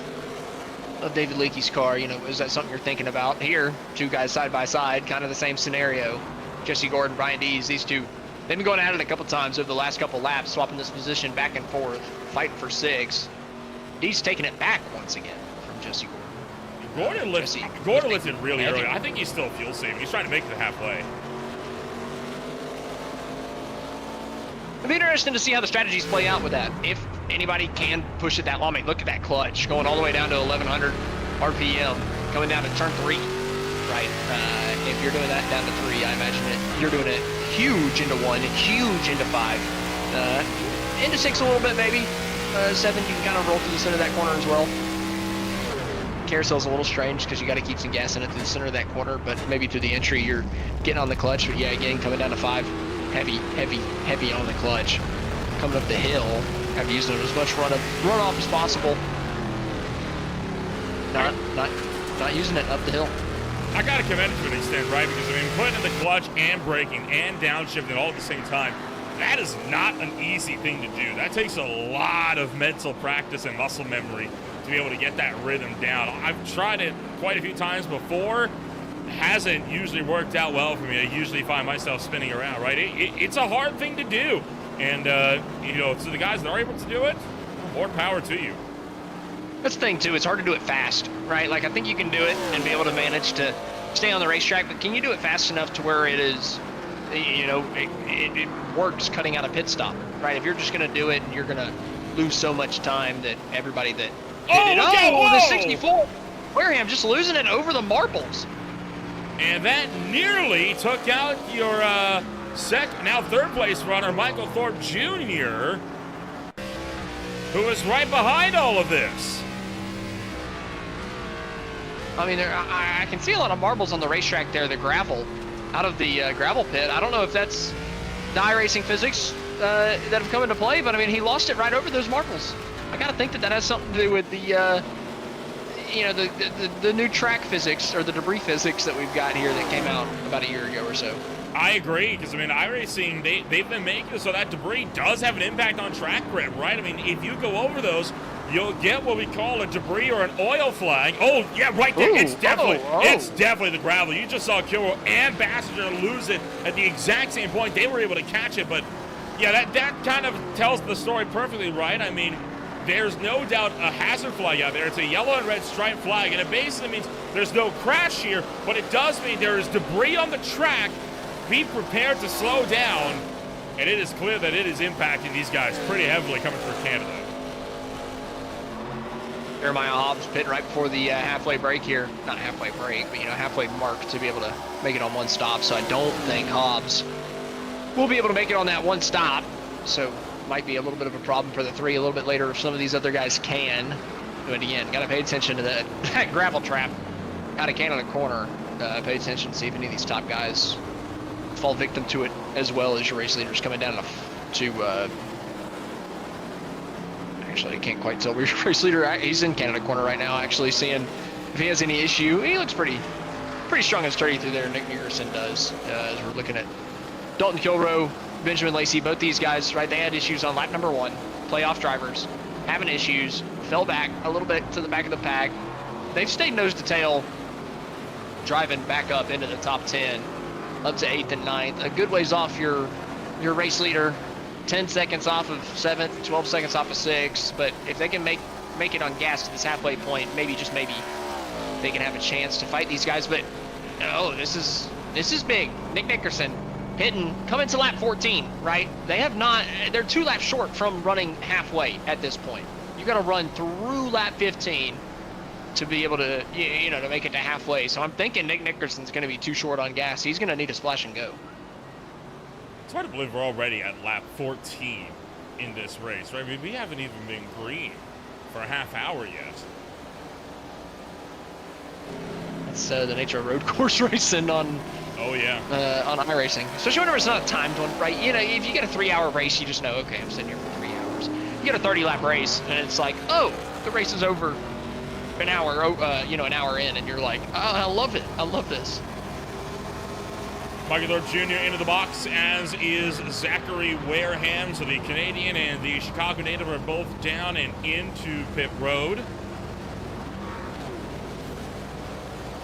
of David Lakey's car, is that something you're thinking about? Here, 2 guys side by side, kind of the same scenario. Jesse Gordon, Brian Dees, these 2 They've been going at it a couple times over the last couple laps, swapping this position back and forth, fighting for 6. He's taking it back once again from Jesse Gordon. Gordon lifted really early. I think he's still fuel saving. He's trying to make it to halfway. It'll be interesting to see how the strategies play out with that. If anybody can push it that long. I mean, look at that clutch going all the way down to 1100 RPM, coming down to turn 3, right? If you're doing that down to 3, I imagine you're doing it huge into 1, huge into 5, into 6 a little bit maybe. 7, you can kind of roll through the center of that corner as well. Carousel's a little strange because you got to keep some gas in it through the center of that corner, but maybe through the entry you're getting on the clutch. But yeah, again, coming down to 5, heavy on the clutch. Coming up the hill, have used as much runoff as possible. Not using it up the hill. I gotta commend it to an extent, right? Because I mean, putting in the clutch and braking and downshifting all at the same time, that is not an easy thing to do. That takes a lot of mental practice and muscle memory to be able to get that rhythm down. I've tried it quite a few times before. It hasn't usually worked out well for me. I usually find myself spinning around, right? It's a hard thing to do. And, you know, to the guys that are able to do it, more power to you. That's the thing, too. It's hard to do it fast, right? Like, I think you can do it and be able to manage to stay on the racetrack, but can you do it fast enough to where it is, you know, it works cutting out a pit stop, right? If you're just going to do it and you're going to lose so much time that everybody that... the 64! Wareham just losing it over the marbles. And that nearly took out your now third place runner, Michael Thorpe Jr., who is right behind all of this. I mean, I can see a lot of marbles on the racetrack there, the gravel, out of the gravel pit. I don't know if that's the iRacing physics that have come into play, but I mean, he lost it right over those marbles. I gotta think that has something to do with the, you know, the new track physics or the debris physics that we've got here that came out about a year ago or so. I agree, because, I mean, iRacing, they've been making it so that debris does have an impact on track grip, right? I mean, if you go over those, you'll get what we call a debris or an oil flag. Oh, yeah, right there. It's definitely the gravel. You just saw Kilroy and Bassinger lose it at the exact same point. They were able to catch it, but, yeah, that kind of tells the story perfectly, right? I mean, there's no doubt a hazard flag out there. It's a yellow and red striped flag, and it basically means there's no crash here, but it does mean there is debris on the track. Be prepared to slow down, and it is clear that it is impacting these guys pretty heavily coming through Canada. Jeremiah Hobbs pitting right before the halfway break here. Not halfway break, but, you know, halfway mark to be able to make it on one stop. So I don't think Hobbs will be able to make it on that one stop. So might be a little bit of a problem for the 3 a little bit later if some of these other guys can. But again, got to pay attention to that gravel trap out of Canada corner. Pay attention to see if any of these top guys fall victim to it, as well as your race leaders coming down to actually, I can't quite tell where your race leader, he's in Canada corner right now, actually seeing if he has any issue. He looks pretty strong and sturdy through there. Nick Nickerson does, as we're looking at Dalton Kilroy, Benjamin Lacey, both these guys, right, they had issues on lap number 1, playoff drivers, having issues, fell back a little bit to the back of the pack. They've stayed nose to tail, driving back up into the top 10, up to 8th and 9th, a good ways off your race leader, 10 seconds off of 7th, 12 seconds off of 6th, but if they can make it on gas to this halfway point, maybe, just maybe, they can have a chance to fight these guys. But, oh, this is big. Nick Nickerson coming to lap 14, right? They're 2 laps short from running halfway at this point. You got to run through lap 15 to be able to, you know, to make it to halfway. So I'm thinking Nick Nickerson's going to be too short on gas. He's going to need a splash and go. It's hard to believe we're already at lap 14 in this race, right? I mean, we haven't even been green for a half hour yet. That's the nature of road course racing on. Oh yeah. On iRacing, especially whenever it's not a timed one, right? You know, if you get a 3-hour race, you just know, okay, I'm sitting here for 3 hours. You get a 30-lap race, and it's like, oh, the race is over an hour, you know, an hour in, and you're like, oh, I love it. I love this. Michael Thorpe Jr. into the box, as is Zachary Wareham. So the Canadian and the Chicago native are both down and into pit road.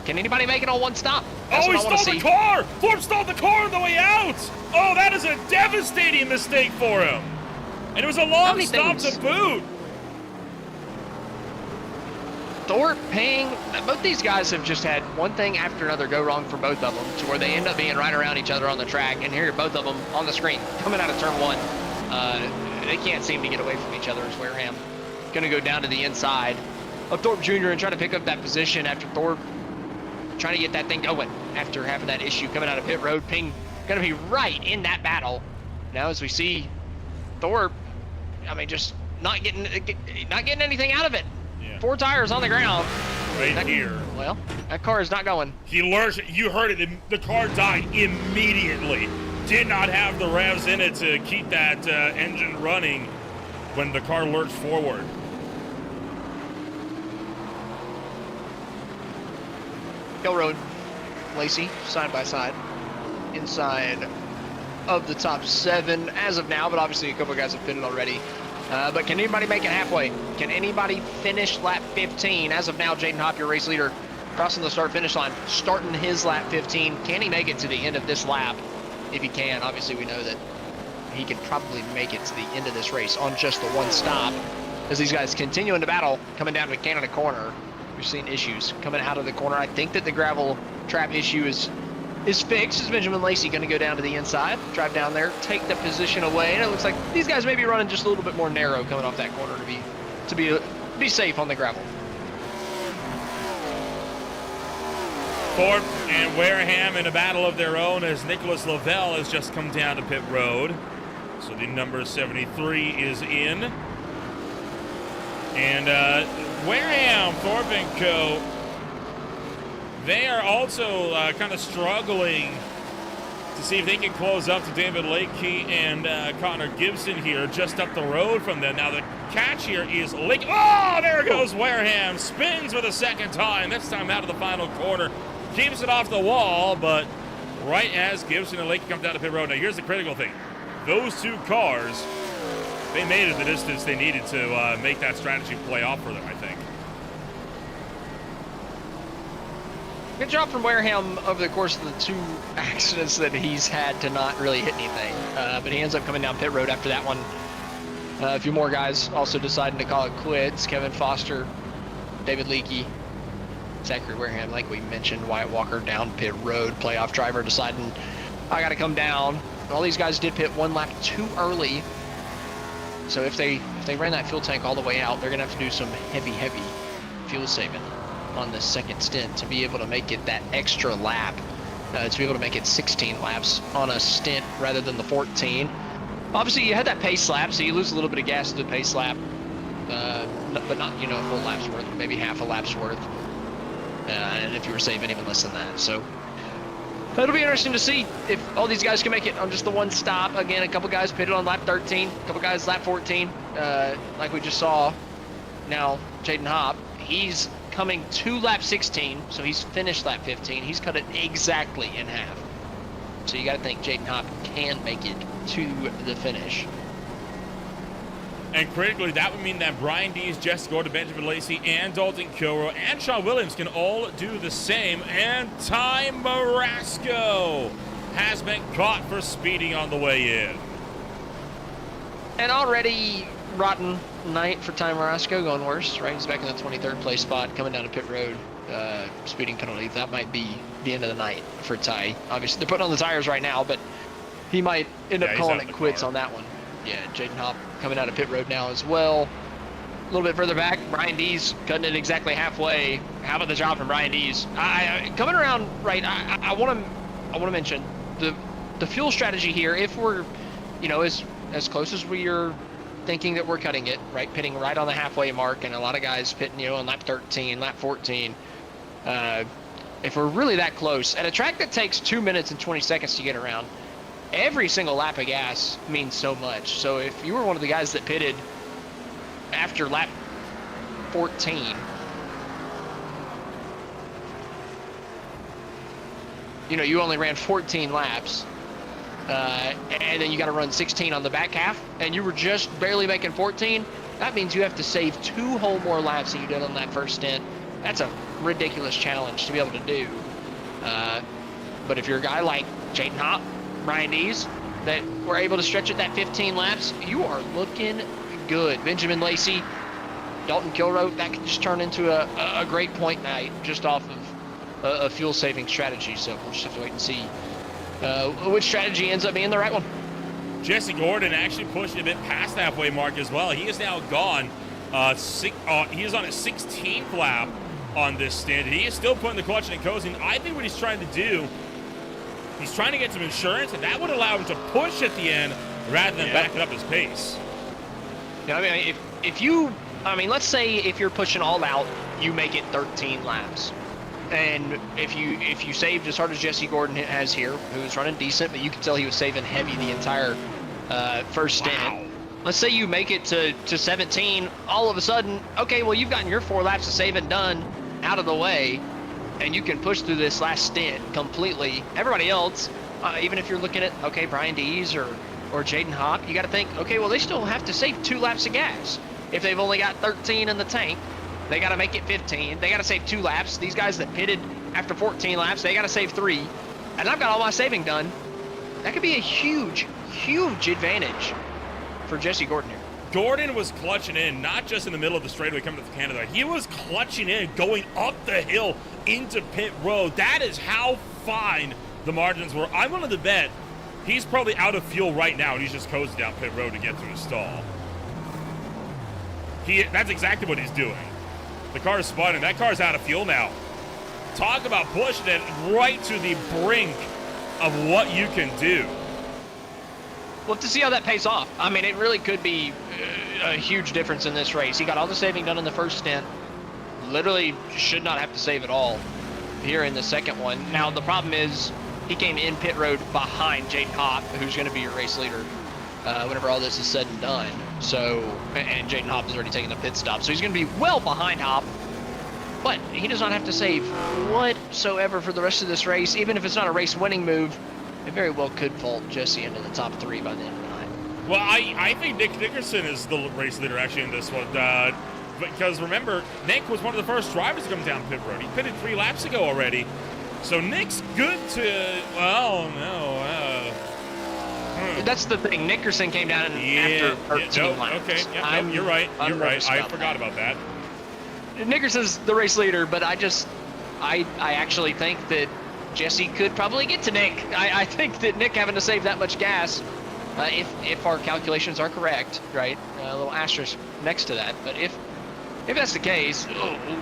Can anybody make it on one stop? That's Oh, he what I want to stole see. the car! Thorpe stole the car on the way out! Oh, that is a devastating mistake for him. And it was a long many stop things? to boot. Thorpe paying. Both these guys have just had one thing after another go wrong for both of them, to where they end up being right around each other on the track. And here are both of them on the screen coming out of turn one. They can't seem to get away from each other as Wareham going to go down to the inside of Thorpe Jr. and try to pick up that position after Thorpe trying to get that thing going after having that issue coming out of pit road. Ping going to be right in that battle. Now as we see Thorpe, I mean, just not getting anything out of it. Yeah. 4 tires on the ground. Right here. Well, that car is not going. He lurched. You heard it. The car died immediately. Did not have the revs in it to keep that engine running when the car lurched forward. Hill Road, Lacey, side by side, inside of the top 7 as of now, but obviously a couple of guys have pitted already. But can anybody make it halfway? Can anybody finish lap 15? As of now, Jaden Hopp, your race leader, crossing the start-finish line, starting his lap 15. Can he make it to the end of this lap? If he can, obviously we know that he could probably make it to the end of this race on just the one stop. As these guys continue into battle, coming down to Canada Corner, we've seen issues coming out of the corner. I think that the gravel trap issue is fixed. Is Benjamin Lacey going to go down to the inside, drive down there, take the position away, and it looks like these guys may be running just a little bit more narrow coming off that corner to be safe on the gravel. Thorpe and Wareham in a battle of their own as Nicholas Lavelle has just come down to pit road. So the number 73 is in. And Wareham, Thorpe and Co., they are also kind of struggling to see if they can close up to David Lakey and Connor Gibson here just up the road from them. Now the catch here is Lake. Oh, there goes Wareham. Spins for the second time, this time out of the final corner. Keeps it off the wall, but right as Gibson and Lakey come down to pit road. Now here's the critical thing. Those 2 cars, they made it the distance they needed to make that strategy play off for them, I think. Good job from Wareham over the course of the 2 accidents that he's had to not really hit anything. But he ends up coming down pit road after that one. A few more guys also deciding to call it quits. Kevin Foster, David Leakey, Zachary Wareham, like we mentioned, Wyatt Walker down pit road, playoff driver deciding, I got to come down. All these guys did pit 1 lap too early. So if they ran that fuel tank all the way out, they're going to have to do some heavy fuel saving on the second stint to be able to make it that extra lap, to be able to make it 16 laps on a stint rather than the 14. Obviously, you had that pace lap, so you lose a little bit of gas to the pace lap, but not, a full lap's worth, maybe half a lap's worth. And if you were saving even less than that. So it'll be interesting to see if all these guys can make it on just the one stop. Again, a couple guys pitted on lap 13, a couple guys lap 14, like we just saw. Now, Jaden Hopp, he's coming to lap 16, so he's finished lap 15. He's cut it exactly in half. So you got to think Jaden Hopp can make it to the finish. And critically, that would mean that Brian Dees, Jess Gordon, Benjamin Lacey, and Dalton Kilroy, and Sean Williams can all do the same. And Ty Marasco has been caught for speeding on the way in. And already rotten night for Ty Marasco, going worse, right? He's back in the 23rd place spot, coming down to pit road, speeding penalty. That might be the end of the night for Ty. Obviously, they're putting on the tires right now, but he might end up calling it quits on that one. Yeah, Jaden Hopp coming out of pit road now as well. A little bit further back, Brian Dees cutting it exactly halfway. How about the job from Brian Dees? Coming around right, I want to mention the fuel strategy here. If we're, as close as we are thinking that we're cutting it, right, pitting right on the halfway mark, and a lot of guys pitting, on lap 13, lap 14. If we're really that close at a track that takes 2 minutes and 20 seconds to get around, every single lap of gas means so much. So if you were one of the guys that pitted after lap 14, you only ran 14 laps, and then you got to run 16 on the back half, and you were just barely making 14, that means you have to save 2 whole more laps than you did on that first stint. That's a ridiculous challenge to be able to do. But if you're a guy like Jaden Hop, Brian Dees, that were able to stretch it that 15 laps, you are looking good. Benjamin Lacey, Dalton Kilroe, that could just turn into a great point night just off of a fuel-saving strategy. So we'll just have to wait and see which strategy ends up being the right one. Jesse Gordon actually pushed a bit past the halfway mark as well. He is now gone. He is on his 16th lap on this stint. He is still putting the clutch in and coasting. I think what he's trying to do, he's trying to get some insurance, and that would allow him to push at the end rather than backing up his pace. Yeah, I mean, let's say if you're pushing all out, you make it 13 laps. And if you saved as hard as Jesse Gordon has here, who's running decent, but you can tell he was saving heavy the entire first stint. Wow. Let's say you make it to 17, all of a sudden, okay, well, you've gotten your 4 laps of saving done out of the way, and you can push through this last stint completely. Everybody else, even if you're looking at, okay, Brian Dees or Jaden Hop, you got to think, okay, well, they still have to save 2 laps of gas. If they've only got 13 in the tank, they got to make it 15. They got to save 2 laps. These guys that pitted after 14 laps, they got to save 3. And I've got all my saving done. That could be a huge, huge advantage for Jesse Gordon here. Gordon was clutching in, not just in the middle of the straightaway coming to Canada. He was clutching in, going up the hill into pit road. That is how fine the margins were. I'm willing to bet he's probably out of fuel right now, and he's just coasting down pit road to get to his stall. That's exactly what he's doing. The car is spun, and that car's out of fuel now. Talk about pushing it right to the brink of what you can do. We'll have to see how that pays off. I mean, it really could be a huge difference in this race. He got all the saving done in the first stint. Literally should not have to save at all here in the second one. Now, the problem is he came in pit road behind Jaden Hop, who's going to be your race leader whenever all this is said and done. So, and Jaden Hop has already taken a pit stop, so he's going to be well behind Hop. But he does not have to save whatsoever for the rest of this race. Even if it's not a race-winning move, it very well could vault Jesse into the top 3 by the end of the night. Well, I think Nick Nickerson is the race leader actually in this one. Because remember, Nick was one of the first drivers to come down pit road. He pitted 3 laps ago already. So Nick's good to, well, no. That's the thing. Nickerson came down after 13 laps. Okay, yeah, you're right. You're right. I forgot about that. Nickerson's the race leader, but I actually think that Jesse could probably get to Nick. I think that Nick having to save that much gas, if our calculations are correct, right? A little asterisk next to that. But if that's the case,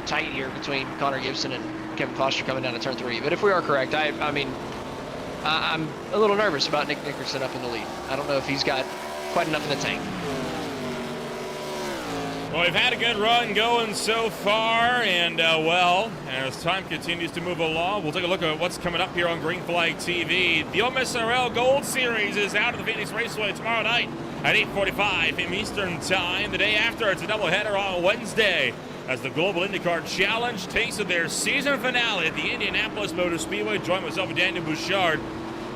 tight here between Connor Gibson and Kevin Foster coming down to turn 3. But if we are correct, I'm a little nervous about Nick Nickerson up in the lead. I don't know if he's got quite enough in the tank. Well, we've had a good run going so far, and as time continues to move along, we'll take a look at what's coming up here on Green Flag TV. The OMSRL Gold Series is out at the Phoenix Raceway tomorrow night at 8:45 p.m. Eastern Time. The day after, it's a doubleheader on Wednesday as the Global IndyCar Challenge takes to their season finale at the Indianapolis Motor Speedway. Join myself and Daniel Bouchard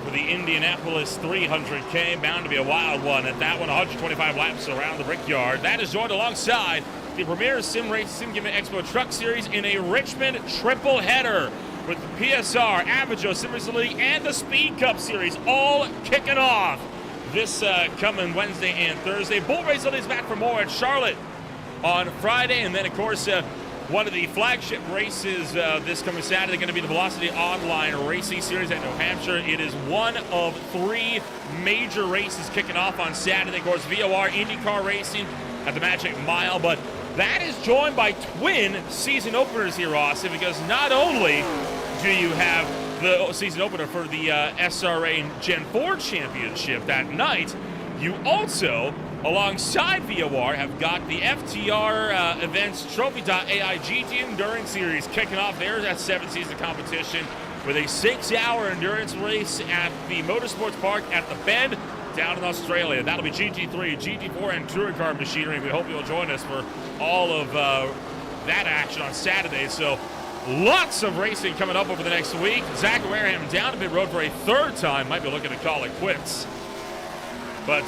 for the Indianapolis 300K, bound to be a wild one. At that one, 125 laps around the Brickyard. That is joined alongside the premier Sim Cam Expo Truck Series in a Richmond triple header with the PSR, Avijo, Sim Racing League, and the Speed Cup Series all kicking off this coming Wednesday and Thursday. Bull Racing is back for more at Charlotte on Friday, and then, of course, one of the flagship races this coming Saturday going to be the Velocity Online Racing Series at New Hampshire. It is one of 3 major races kicking off on Saturday. Of course, VOR IndyCar Racing at the Magic Mile, but that is joined by twin season openers here, Austin, because not only do you have the season opener for the SRA Gen 4 Championship that night, you also, alongside VOR, have got the FTR Events Trophy.ai GT Endurance Series kicking off there at 7-season competition with a 6-hour endurance race at the Motorsports Park at the Bend down in Australia. That'll be GT3, GT4, and touring car machinery. We hope you'll join us for all of that action on Saturday. So lots of racing coming up over the next week. Zach Wareham down to pit road for a 3rd time. Might be looking to call it quits. But,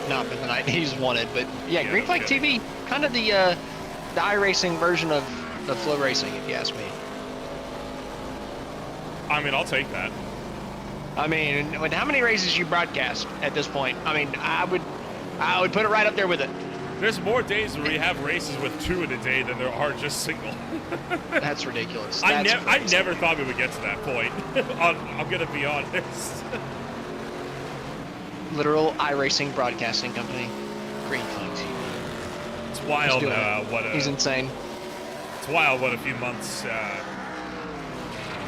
not been the night he's wanted. But, Green Flag TV, kind of the iRacing version of the Flow Racing, if you ask me. I mean, I'll take that. I mean, with how many races you broadcast at this point, I mean, I would put it right up there with it. There's more days where we have races with 2 in a day than there are just single. That's ridiculous. I never thought we would get to that point. I'm going to be honest. Literal iRacing broadcasting company. Green flags. It's wild He's insane. It's wild what a few months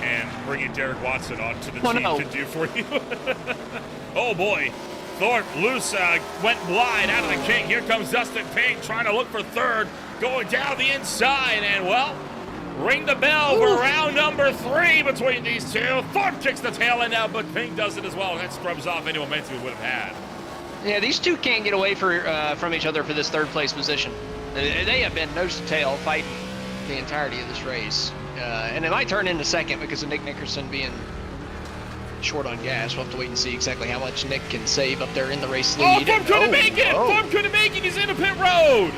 and bringing Derek Watson onto the team can do for you. Oh boy. Thorpe loose, went wide out of the king. Here comes Dustin Pink trying to look for third, going down the inside, and well, ring the bell for round number 3 between these two. Thorpe kicks the tail end out, but Pink does it as well, and that scrubs off any momentum we would have had. Yeah, these two can't get away from each other for this third place position. They have been nose to tail fighting the entirety of this race. And it might turn into second because of Nick Nickerson being short on gas. We'll have to wait and see exactly how much Nick can save up there in the race lead. Thorpe couldn't make it! Thorpe couldn't make it! He's in a pit road!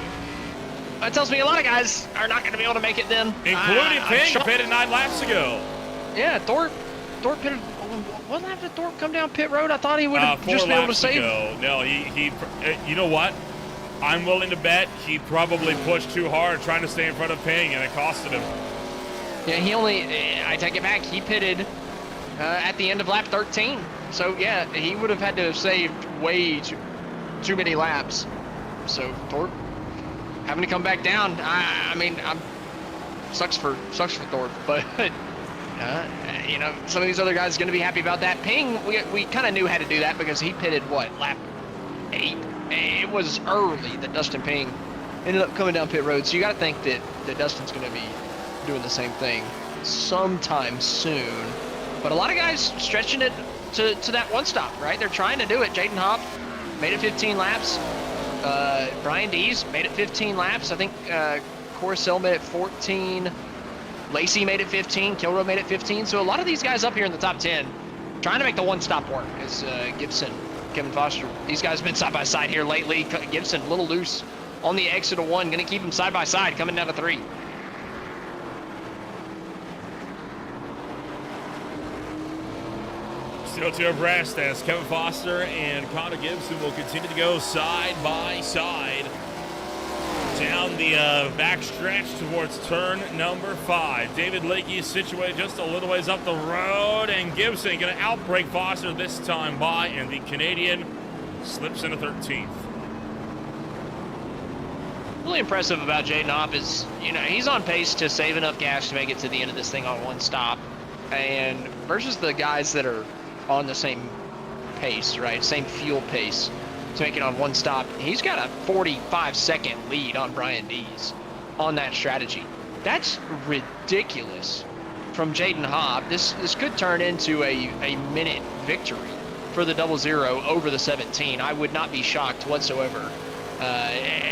That tells me a lot of guys are not going to be able to make it then. Including Pink, who pitted 9 laps ago. Yeah, Thorpe pitted. What lap did Thorpe come down pit road? I thought he would have just been able to save. Ago. No, he you know what? I'm willing to bet he probably pushed too hard trying to stay in front of Ping, and it costed him. Yeah, I take it back. He pitted at the end of lap 13. So, yeah, he would have had to have saved way too many laps. So, Thorpe having to come back down. I mean, sucks for Thorpe, but you know, some of these other guys are going to be happy about that. Ping, we kind of knew how to do that because he pitted what, lap 8. It was early that Dustin Ping ended up coming down pit road. So you got to think that Dustin's going to be doing the same thing sometime soon. But a lot of guys stretching it to that one stop, right? They're trying to do it. Jaden Hopp made it 15 laps. Brian Dees made it 15 laps. I think Coruscant made it 14. Lacey made it 15. Kilroy made it 15. So a lot of these guys up here in the top 10 trying to make the one stop work. As Gibson, Kevin Foster, these guys have been side by side here lately. Gibson a little loose on the exit of 1. Going to keep them side by side coming down to 3. Still to abreast as Kevin Foster and Connor Gibson will continue to go side by side down the back stretch towards turn number 5. David Lakey is situated just a little ways up the road, and Gibson going to outbrake Foster this time by, and the Canadian slips into 13th. Really impressive about Jaden Hopp is, you know, he's on pace to save enough gas to make it to the end of this thing on one stop, and versus the guys that are on the same pace, right? Same fuel pace to make it on one stop. He's got a 45-second lead on Brian Dees on that strategy. That's ridiculous from Jaden Hopp. This could turn into a minute victory for the 00 over the 17. I would not be shocked whatsoever.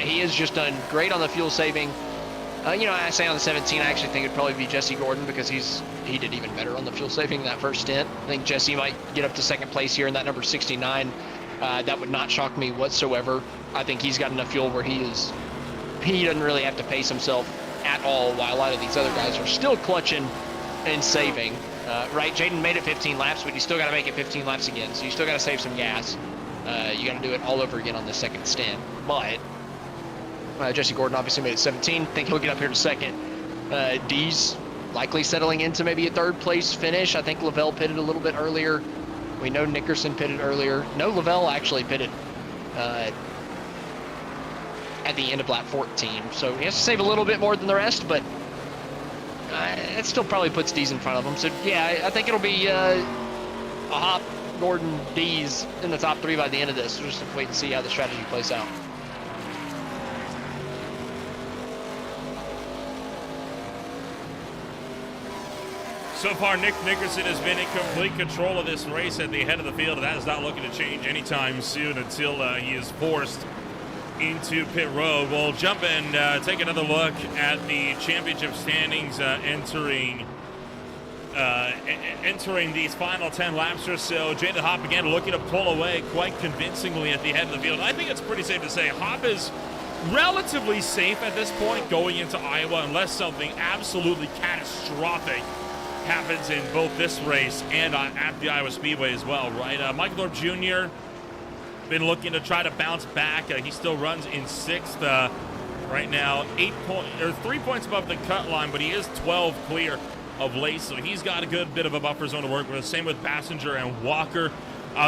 He has just done great on the fuel saving. You know, I say on the 17, I actually think it'd probably be Jesse Gordon because he did even better on the fuel saving that first stint. I think Jesse might get up to second place here in that number 69. That would not shock me whatsoever. I think he's got enough fuel where he doesn't really have to pace himself at all, while a lot of these other guys are still clutching and saving. Right, Jaden made it 15 laps, but you still got to make it 15 laps again, so you still got to save some gas. You got to do it all over again on the second stint. But Jesse Gordon obviously made it 17. Think he'll get up here to second. Dees likely settling into maybe a third place finish. I think Lavelle pitted a little bit earlier. We know Nickerson pitted earlier. No, Lavelle actually pitted at the end of lap 14. So he has to save a little bit more than the rest, but it still probably puts Dees in front of him. So yeah, I think it'll be a Hopp, Gordon, Dees in the top 3 by the end of this. We'll just have to wait and see how the strategy plays out. So far, Nick Nickerson has been in complete control of this race at the head of the field, and that is not looking to change anytime soon until he is forced into pit road. We'll jump and take another look at the championship standings entering these final 10 laps or so. Jaden Hopp again looking to pull away quite convincingly at the head of the field. I think it's pretty safe to say Hopp is relatively safe at this point going into Iowa, unless something absolutely catastrophic happens in both this race and at the Iowa Speedway as well, right? Michael Thorpe Jr. been looking to try to bounce back. He still runs in 6th right now, 3 points above the cut line, but he is 12 clear of Lacey, so he's got a good bit of a buffer zone to work with. Same with Passenger and Walker.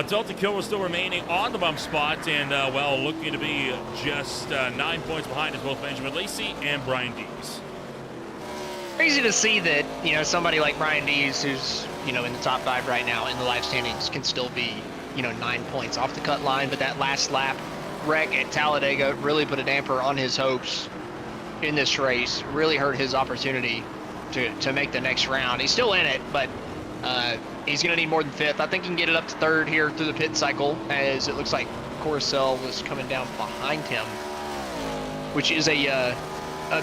Delta Kill still remaining on the bump spot, and well, looking to be just 9 points behind is both Benjamin Lacey and Brian Dees. Crazy to see that, you know, somebody like Brian Dees, who's, you know, in the top 5 right now in the live standings, can still be, you know, 9 points off the cut line. But that last lap wreck at Talladega really put a damper on his hopes in this race, really hurt his opportunity to make the next round. He's still in it, but he's going to need more than 5th. I think he can get it up to 3rd here through the pit cycle, as it looks like Coruscant was coming down behind him, which is a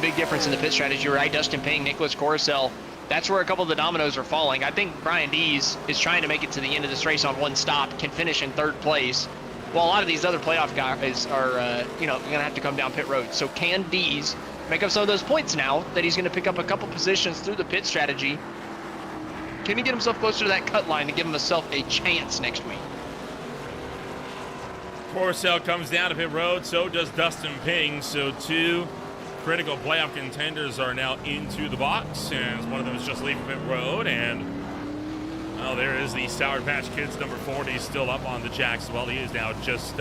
big difference in the pit strategy, right? Dustin Ping, Nicholas Coruscant, that's where a couple of the dominoes are falling. I think Brian Dees is trying to make it to the end of this race on 1 stop, can finish in 3rd place, while a lot of these other playoff guys are, you know, going to have to come down pit road. So can Dees make up some of those points now that he's going to pick up a couple positions through the pit strategy? Can he get himself closer to that cut line to give himself a chance next week? Coruscant comes down to pit road, so does Dustin Ping. So 2 critical playoff contenders are now into the box, and one of them is just leaving pit road. And well, there is the Sour Patch Kids number 40 still up on the jacks as well. He is now just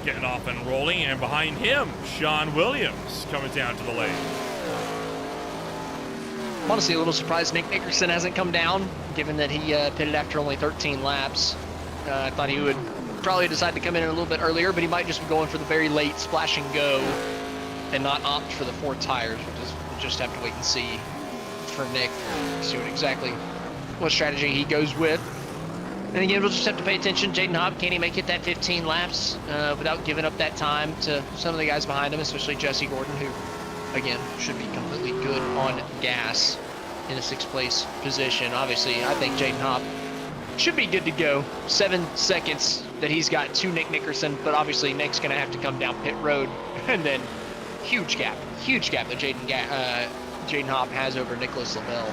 getting off and rolling, and behind him, Sean Williams coming down to the lane. I'm honestly a little surprised Nick Nickerson hasn't come down, given that he pitted after only 13 laps. I thought he would probably decide to come in a little bit earlier, but he might just be going for the very late splash and go and not opt for the 4 tires. We'll just have to wait and see for Nick, see what strategy he goes with. And again, we'll just have to pay attention. Jaden Hobb, can he make it that 15 laps without giving up that time to some of the guys behind him, especially Jesse Gordon, who, again, should be completely good on gas in a 6th place position. Obviously, I think Jaden Hobb should be good to go. 7 seconds that he's got to Nick Nickerson, but obviously Nick's going to have to come down pit road, and then huge gap that Jaden Hobb has over Nicholas Lavelle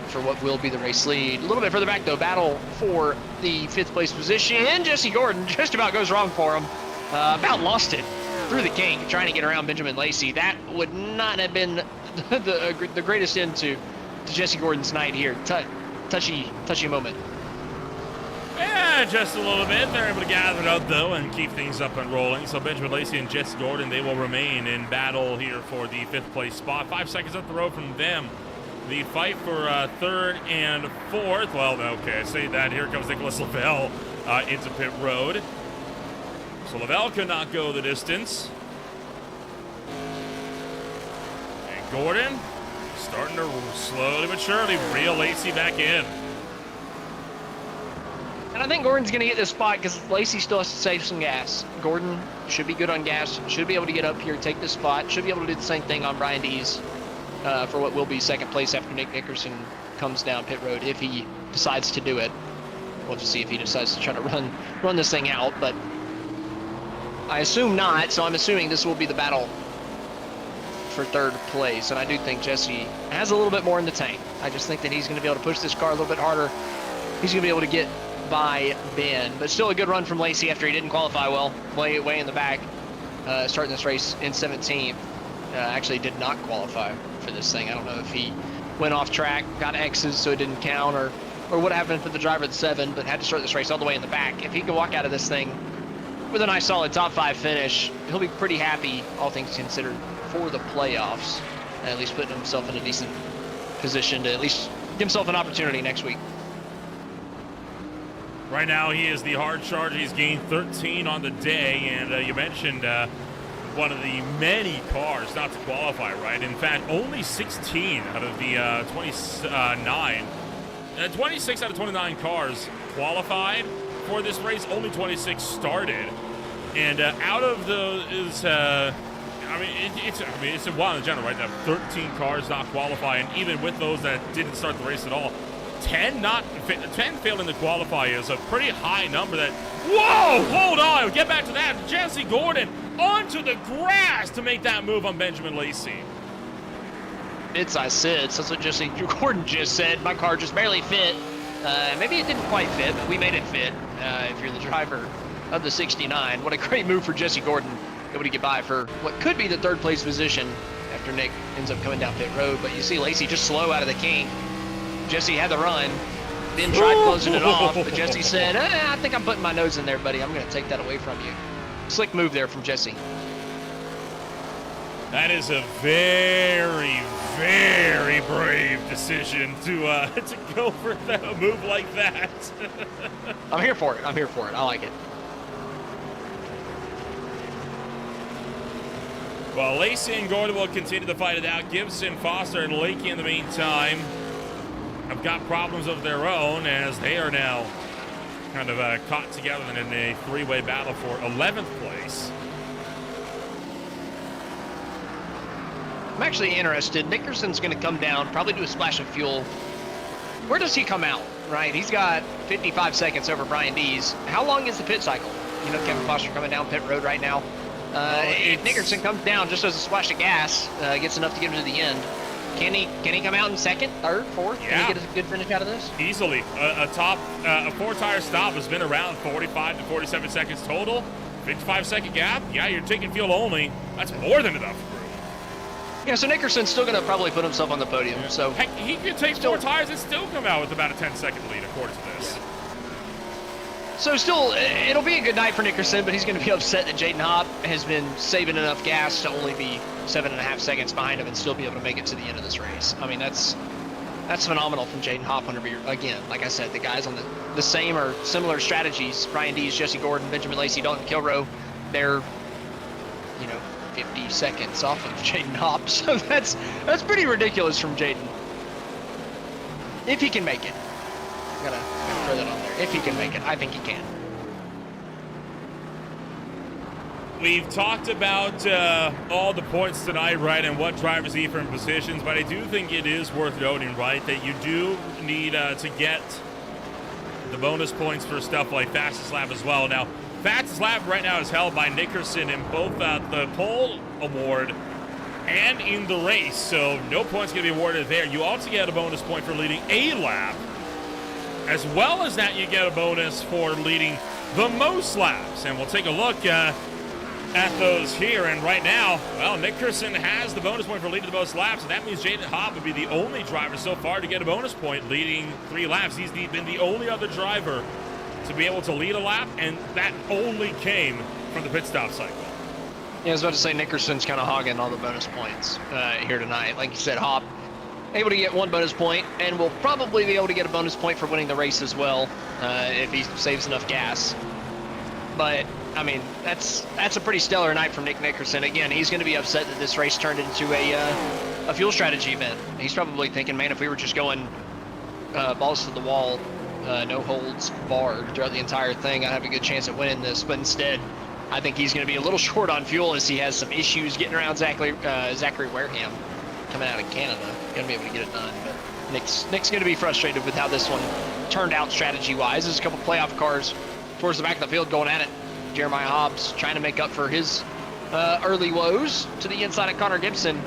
for what will be the race lead. A little bit further back, though, battle for the 5th place position, and Jesse Gordon just about goes wrong for him. About lost it through the kink, trying to get around Benjamin Lacey. That would not have been the greatest end to Jesse Gordon's night here. Touchy moment. Yeah, just a little bit. They're able to gather it up, though, and keep things up and rolling. So Benjamin Lacey and Jesse Gordon, they will remain in battle here for the 5th place spot. 5 seconds up the road from them. The fight for 3rd and 4th. Well, okay, I say that. Here comes Nicholas Lavelle into pit road. So Lavelle could not go the distance. And Gordon starting to slowly but surely reel Lacey back in. And I think Gordon's going to get this spot because Lacey still has to save some gas. Gordon should be good on gas, should be able to get up here, take this spot, should be able to do the same thing on Brian Dees for what will be 2nd place after Nick Nickerson comes down pit road, if he decides to do it. We'll just see if he decides to try to run this thing out, but I assume not, so I'm assuming this will be the battle for 3rd place, and I do think Jesse has a little bit more in the tank. I just think that he's going to be able to push this car a little bit harder. He's going to be able to get by Ben, but still a good run from Lacey after he didn't qualify well, way in the back, starting this race in 17th. Actually did not qualify for this thing. I don't know if he went off track, got X's so it didn't count, or what happened for the driver at 7, but had to start this race all the way in the back. If he can walk out of this thing with a nice solid top 5 finish, he'll be pretty happy, all things considered, for the playoffs, at least putting himself in a decent position to at least give himself an opportunity next week. Right now, he is the hard charger. He's gained 13 on the day, and you mentioned one of the many cars not to qualify, right? In fact, only 16 out of the 26 out of 29 cars qualified for this race. Only 26 started, and out of those, it's a wild in general, right? That 13 cars not qualify, and even with those that didn't start the race at all, 10 failing to qualify is a pretty high number. That, whoa, hold on, get back to that. Jesse Gordon onto the grass to make that move on Benjamin Lacey. bit size sits. That's what Jesse Gordon just said. My car just barely fit. Maybe it didn't quite fit, but we made it fit. If you're the driver of the 69, what a great move for Jesse Gordon, able to get by for what could be the third place position after Nick ends up coming down pit road. But you see Lacey just slow out of the kink. Jesse had the run, then tried closing it off, but Jesse said, I think I'm putting my nose in there, buddy. I'm going to take that away from you. Slick move there from Jesse. That is a very, very brave decision to go for a move like that. I'm here for it. I'm here for it. I like it. Well, Lacey and Gordon will continue to fight it out. Gibson, Foster, and Lakey in the meantime have got problems of their own as they are now kind of caught together in a three-way battle for 11th place. I'm actually interested. Nickerson's going to come down, probably do a splash of fuel. Where does he come out, right? He's got 55 seconds over Brian Dees. How long is the pit cycle? You know, Kevin Foster coming down pit road right now. If Nickerson comes down just as a splash of gas, gets enough to get him to the end, can he come out in second, third, fourth? Yeah. Can he get a good finish out of this? Easily. A four-tire stop has been around 45 to 47 seconds total. 55-second gap. Yeah, you're taking fuel only. That's more than enough. Yeah, so Nickerson's still going to probably put himself on the podium. Yeah. So heck, he could take four tires and still come out with about a 10-second lead, according to this. Yeah. So still, it'll be a good night for Nickerson, but he's going to be upset that Jaden Hopp has been saving enough gas to only be 7.5 seconds behind him and still be able to make it to the end of this race. I mean, that's phenomenal from Jaden Hopp. Again, like I said, the guys on the same or similar strategies, Brian Dees, Jesse Gordon, Benjamin Lacey, Dalton Kilrow, they're, 50 seconds off of Jaden Hopp. So that's pretty ridiculous from Jaden. If he can make it. Gotta throw that on there. If he can make it, I think he can. We've talked about all the points tonight, right, and what drivers need from positions, but I do think it is worth noting, right, that you do need to get the bonus points for stuff like fastest lap as well. Now, fastest lap right now is held by Nickerson in both the pole award and in the race, so no points going to be awarded there. You also get a bonus point for leading a lap. As well as that, you get a bonus for leading the most laps. And we'll take a look at those here. And right now, well, Nickerson has the bonus point for leading the most laps. And that means Jaden Hopp would be the only driver so far to get a bonus point leading 3 laps. He's been the only other driver to be able to lead a lap. And that only came from the pit stop cycle. Yeah, I was about to say Nickerson's kind of hogging all the bonus points here tonight. Like you said, Hopp able to get 1 bonus point, and will probably be able to get a bonus point for winning the race as well if he saves enough gas. But I mean, that's a pretty stellar night from Nick Nickerson. Again, he's going to be upset that this race turned into a fuel strategy event. He's probably thinking, man, if we were just going balls to the wall, no holds barred throughout the entire thing, I'd have a good chance at winning this. But instead, I think he's going to be a little short on fuel as he has some issues getting around Zachary Wareham coming out of Canada. Gonna be able to get it done, but Nick's going to be frustrated with how this one turned out strategy-wise. There's a couple playoff cars towards the back of the field going at it. Jeremiah Hobbs trying to make up for his early woes to the inside of Connor Gibson.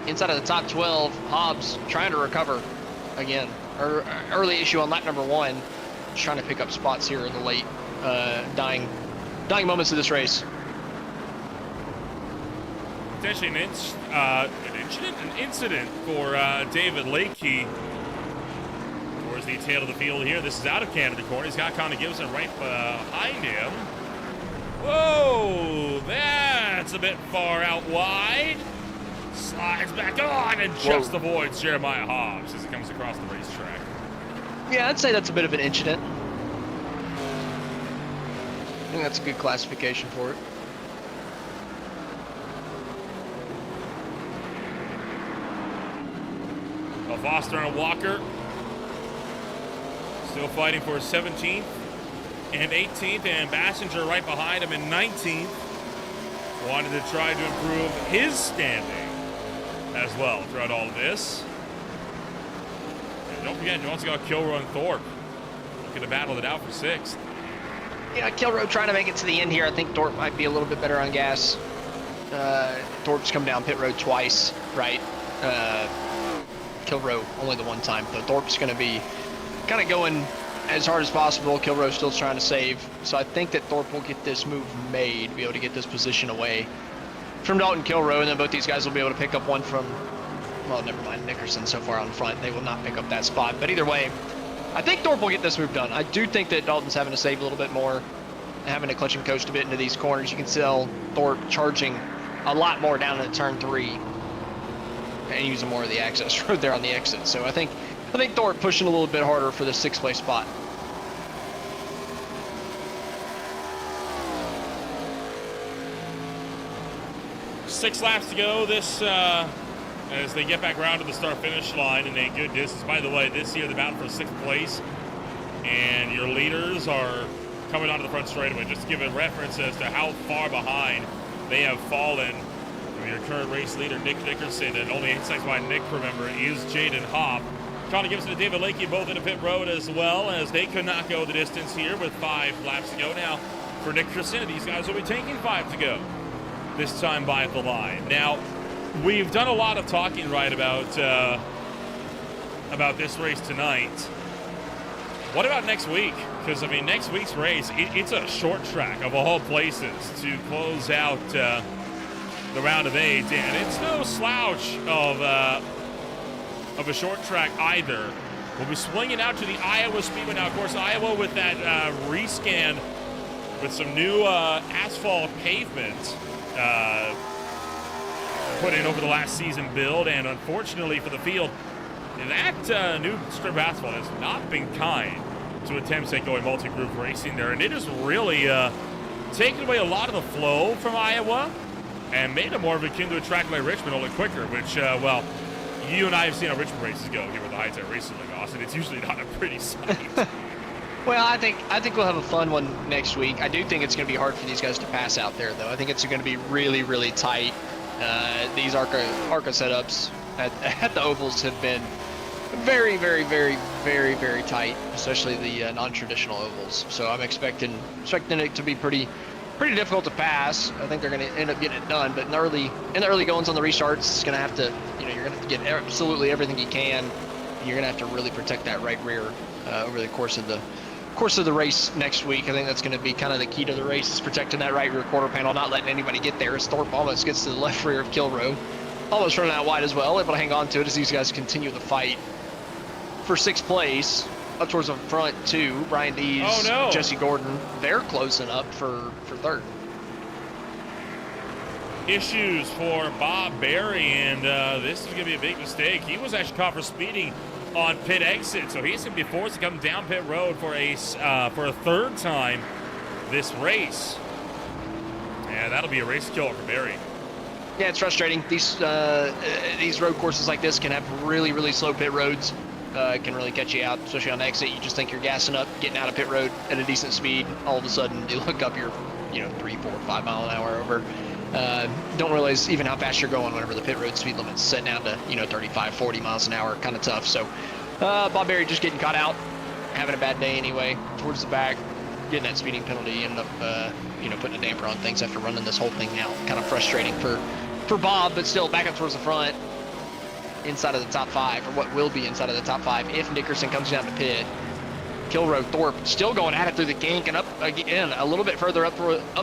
Inside of the top 12, Hobbs trying to recover again. Early issue on lap number 1, just trying to pick up spots here in the late dying moments of this race. Potentially an incident for David Lakey towards the tail of the field here. This is out of Canada corner. He's got Connor Gibson right behind him. Whoa, that's a bit far out wide. Slides back on and just avoids Jeremiah Hobbs as he comes across the racetrack. Yeah, I'd say that's a bit of an incident. I think that's a good classification for it. Foster and Walker still fighting for 17th and 18th, and Bassinger right behind him in 19th. Wanted to try to improve his standing as well throughout all of this. And don't forget, you also got Kilroy and Thorpe looking to battle it out for 6th. Yeah, Kilroy trying to make it to the end here. I think Thorpe might be a little bit better on gas. Thorpe's come down pit road twice, right? Kilroe only the one time. Though Thorpe's going to be kind of going as hard as possible. Kilroe's still trying to save. So I think that Thorpe will get this move made, be able to get this position away from Dalton Kilroe, and then both these guys will be able to pick up one from, well, never mind, Nickerson so far on front. They will not pick up that spot. But either way, I think Thorpe will get this move done. I do think that Dalton's having to save a little bit more, having to clutch and coast a bit into these corners. You can tell Thorpe charging a lot more down into turn 3 and using more of the access road there on the exit. So I think Thorpe pushing a little bit harder for the 6th place spot. Six laps to go this as they get back around to the start-finish line in a good distance. By the way, this year they're battle for 6th place, and your leaders are coming onto the front straightaway. Just to give a reference as to how far behind they have fallen. Your current race leader, Nick Nickerson, and only 8 seconds behind Nick, remember, is Jaden Hopp. Connor Gibson and David Lakey both in the pit road as well, as they could not go the distance here with 5 laps to go. Now, for Nickerson, these guys will be taking 5 to go, this time by the line. Now, we've done a lot of talking, right, about this race tonight. What about next week? Because, I mean, next week's race, it's a short track of all places to close out the round of 8, and it's no slouch of a short track either. We'll be swinging out to the Iowa Speedway now. Of course, Iowa with that rescan with some new asphalt pavement put in over the last season build, and unfortunately for the field, that new strip of asphalt has not been kind to attempts at going multi-group racing there, and it has really taken away a lot of the flow from Iowa and made it more of akin to a track like Richmond, only quicker, which, well, you and I have seen how Richmond races go here with the high-tech racing league, Austin. It's usually not a pretty sight. Well, I think we'll have a fun one next week. I do think it's going to be hard for these guys to pass out there, though. I think it's going to be really, really tight. These ARCA setups at the ovals have been very, very, very, very, very tight, especially the non-traditional ovals. So I'm expecting it to be pretty difficult to pass. I think they're going to end up getting it done, but in the early goings on the restarts, it's going to have to, you're going to have to get absolutely everything you can. You're going to have to really protect that right rear over the course of the race next week. I think that's going to be kind of the key to the race, is protecting that right rear quarter panel, not letting anybody get there. As Thorpe almost gets to the left rear of Kilroe, almost running out wide as well, able to hang on to it as these guys continue the fight for 6th place. Up towards the front too, Brian Dees, oh, no. Jesse Gordon, they're closing up for 3rd. Issues for Bob Berry, and this is going to be a big mistake. He was actually caught for speeding on pit exit, so he's going to be forced to come down pit road for a 3rd time this race. And that'll be a race killer for Berry. Yeah, it's frustrating. These road courses like this can have really, really slow pit roads. Can really catch you out, especially on the exit. You just think you're gassing up, getting out of pit road at a decent speed. All of a sudden, you look up, you're 3, 4, 5 mile an hour over. Don't realize even how fast you're going whenever the pit road speed limit's set down to 35, 40 miles an hour. Kind of tough. So Bob Berry just getting caught out, having a bad day anyway. Towards the back, getting that speeding penalty, ended up putting a damper on things after running this whole thing out. Kind of frustrating for Bob, but still back up towards the front. Inside of the top 5, or what will be inside of the top 5 if Nickerson comes down to pit. Kilroe, Thorpe still going at it through the kink, and up again a little bit further up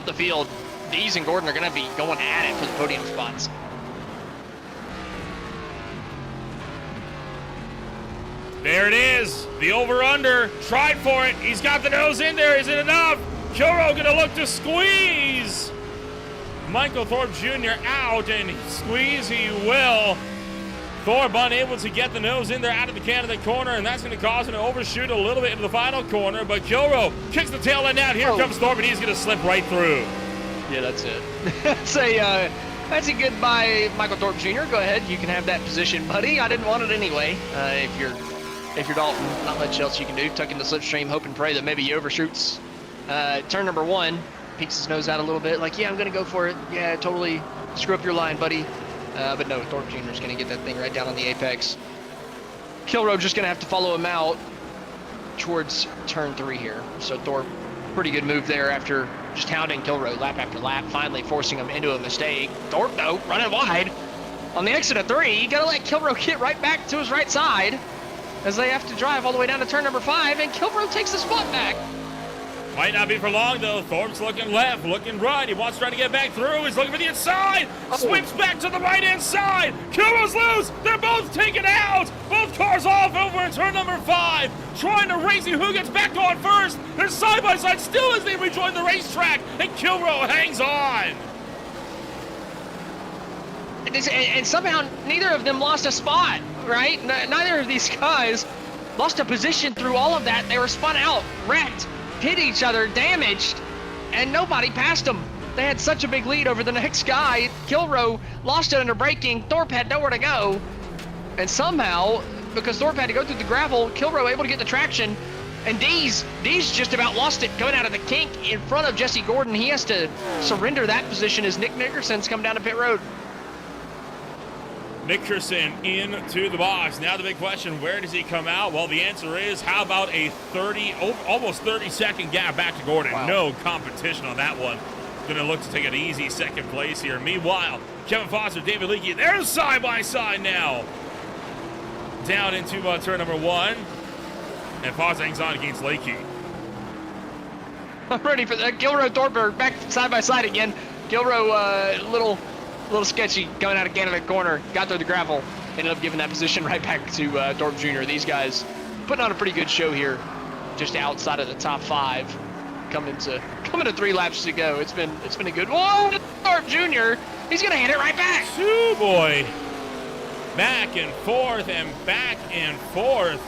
the field. Dees and Gordon are going to be going at it for the podium spots. There it is, the over-under. Tried for it. He's got the nose in there. Is it enough? Kilroe going to look to squeeze Michael Thorpe Jr. out, and squeeze he will. Thorpe unable to get the nose in there out of the Canada corner, and that's going to cause him to overshoot a little bit into the final corner. But Kilroe kicks the tail end out. Here comes Thorpe, and he's going to slip right through. Yeah, that's it. That's a goodbye, Michael Thorpe Jr. Go ahead, you can have that position, buddy. I didn't want it anyway. If you're Dalton, not much else you can do. Tuck in the slipstream, hope and pray that maybe he overshoots. Turn number 1, peeks his nose out a little bit, like, yeah, I'm going to go for it. Yeah, totally screw up your line, buddy. But no, Thorpe Jr. is going to get that thing right down on the apex. Kilroe just going to have to follow him out towards turn 3 here. So Thorpe, pretty good move there after just hounding Kilroe lap after lap, finally forcing him into a mistake. Thorpe, though, running wide. On the exit of 3, you gotta let Kilrow get right back to his right side as they have to drive all the way down to turn number 5, and Kilrow takes the spot back. Might not be for long, though. Thorpe's looking left, looking right. He wants to try to get back through. He's looking for the inside. Sweeps back to the right-hand side. Kilrow's loose. They're both taken out. Both cars off over in turn number 5. Trying to race who gets back on first. They're side-by-side still as they rejoin the racetrack, and Kilrow hangs on. And somehow neither of them lost a spot, right? Neither of these guys lost a position through all of that. They were spun out, wrecked, hit each other, damaged, and nobody passed them. They had such a big lead over the next guy. Kilrow lost it under braking. Thorpe had nowhere to go. And somehow, because Thorpe had to go through the gravel, Kilrow able to get the traction. And Dees just about lost it coming out of the kink in front of Jesse Gordon. He has to surrender that position as Nick Nickerson's come down to pit road. Nickerson into the box. Now the big question, where does he come out? Well, the answer is, how about a almost 30-second gap back to Gordon? Wow. No competition on that one. Going to look to take an easy second place here. Meanwhile, Kevin Foster, David Leakey, they're side by side now. Down into turn number 1. And Foster hangs on against Leakey. I'm ready for that. Kilrow, Thorpe are back side by side again. Kilrow, little sketchy coming out of Canada corner, got through the gravel, ended up giving that position right back to Thorpe Jr. These guys putting on a pretty good show here, just outside of the top 5, coming to 3 laps to go. It's been a good one. Thorpe Jr. He's gonna hit it right back. Oh boy, back and forth and back and forth.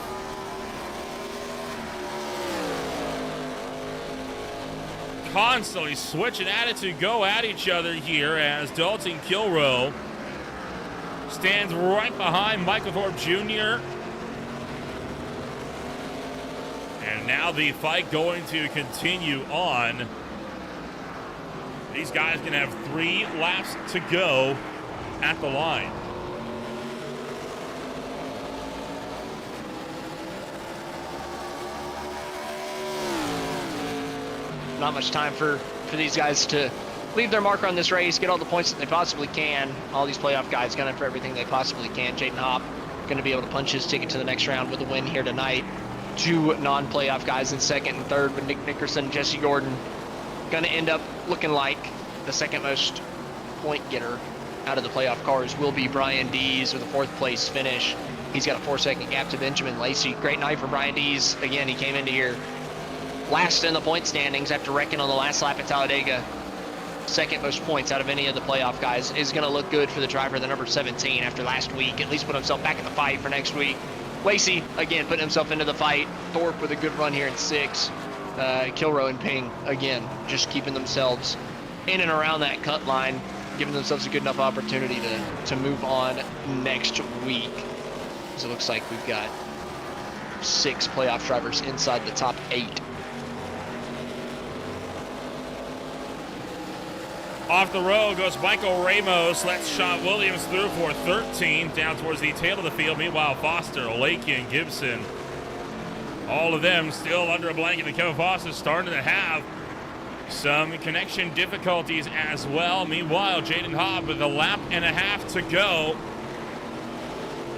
Constantly switching attitude, go at each other here as Dalton Kilrow stands right behind Michael Thorpe Jr. And now the fight going to continue on. These guys going to have 3 laps to go at the line. Not much time for these guys to leave their marker on this race, get all the points that they possibly can. All these playoff guys gunning for everything they possibly can. Jaden Hopp going to be able to punch his ticket to the next round with a win here tonight. 2 non-playoff guys in second and third with Nick Nickerson and Jesse Gordon. Going to end up looking like the second most point getter out of the playoff cars will be Brian Dees with a 4th place finish. He's got a 4-second gap to Benjamin Lacey. Great night for Brian Dees. Again, he came into here last in the point standings after wrecking on the last lap at Talladega. Second most points out of any of the playoff guys. Is going to look good for the driver, the number 17, after last week. At least put himself back in the fight for next week. Lacey, again, putting himself into the fight. Thorpe with a good run here in 6. Kilrow and Ping, again, just keeping themselves in and around that cut line, giving themselves a good enough opportunity to move on next week. So it looks like we've got 6 playoff drivers inside the top 8. Off the road goes Michael Ramos. Lets Sean Williams through for 13 down towards the tail of the field. Meanwhile, Foster, Lakey, and Gibson, all of them still under a blanket. And Kevin Foster starting to have some connection difficulties as well. Meanwhile, Jaden Hobb with a lap and a half to go,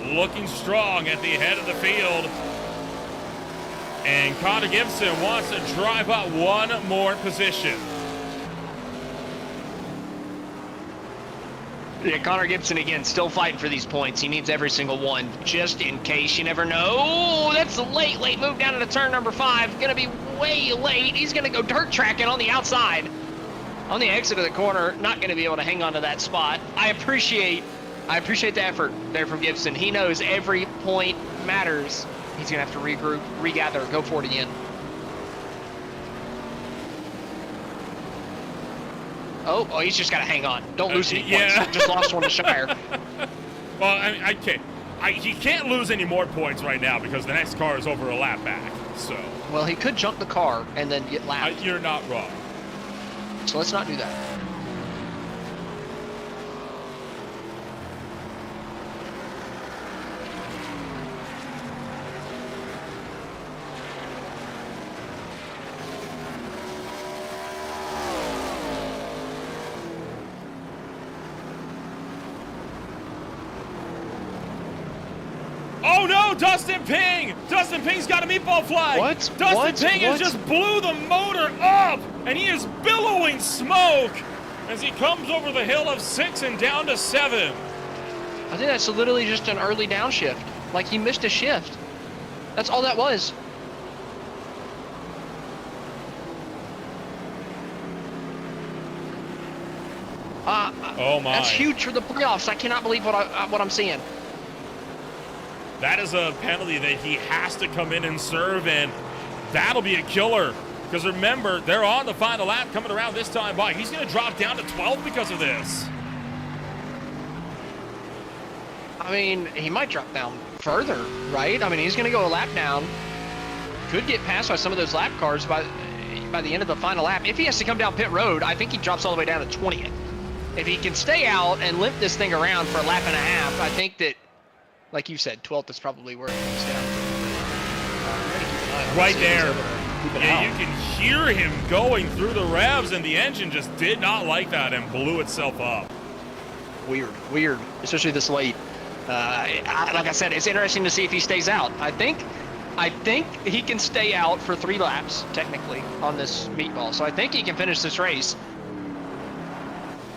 looking strong at the head of the field. And Connor Gibson wants to drive up 1 more position. Yeah, Connor Gibson, again, still fighting for these points. He needs every single one, just in case. You never know. Oh, that's a late move down into turn number 5. Going to be way late. He's going to go dirt tracking on the outside. On the exit of the corner, not going to be able to hang on to that spot. I appreciate the effort there from Gibson. He knows every point matters. He's going to have to regroup, regather, go for it again. Oh, he's just got to hang on. Don't lose any points. Just lost one to Shire. Well, I can't. He can't lose any more points right now because the next car is over a lap back. So. Well, he could jump the car and then get lapped. You're not wrong. So let's not do that. Oh no, Dustin Ping! Dustin Ping's got a meatball flag! What? Dustin Ping has just blew the motor up, and he is billowing smoke as he comes over the hill of 6 and down to 7. I think that's literally just an early downshift. Like he missed a shift. That's all that was. Oh my. That's huge for the playoffs. I cannot believe what I'm seeing. That is a penalty that he has to come in and serve, and that'll be a killer. Because remember, they're on the final lap coming around this time by. He's going to drop down to 12 because of this. I mean, he might drop down further, right? I mean, he's going to go a lap down. Could get passed by some of those lap cars by the end of the final lap. If he has to come down pit road, I think he drops all the way down to 20th. If he can stay out and limp this thing around for a lap and a half, I think that, like you said, 12th is probably where it comes down. Right there. Yeah, you can hear him going through the revs, and the engine just did not like that and blew itself up. Weird, especially this late. Like I said, it's interesting to see if he stays out. I think he can stay out for 3 laps, technically, on this meatball. So I think he can finish this race.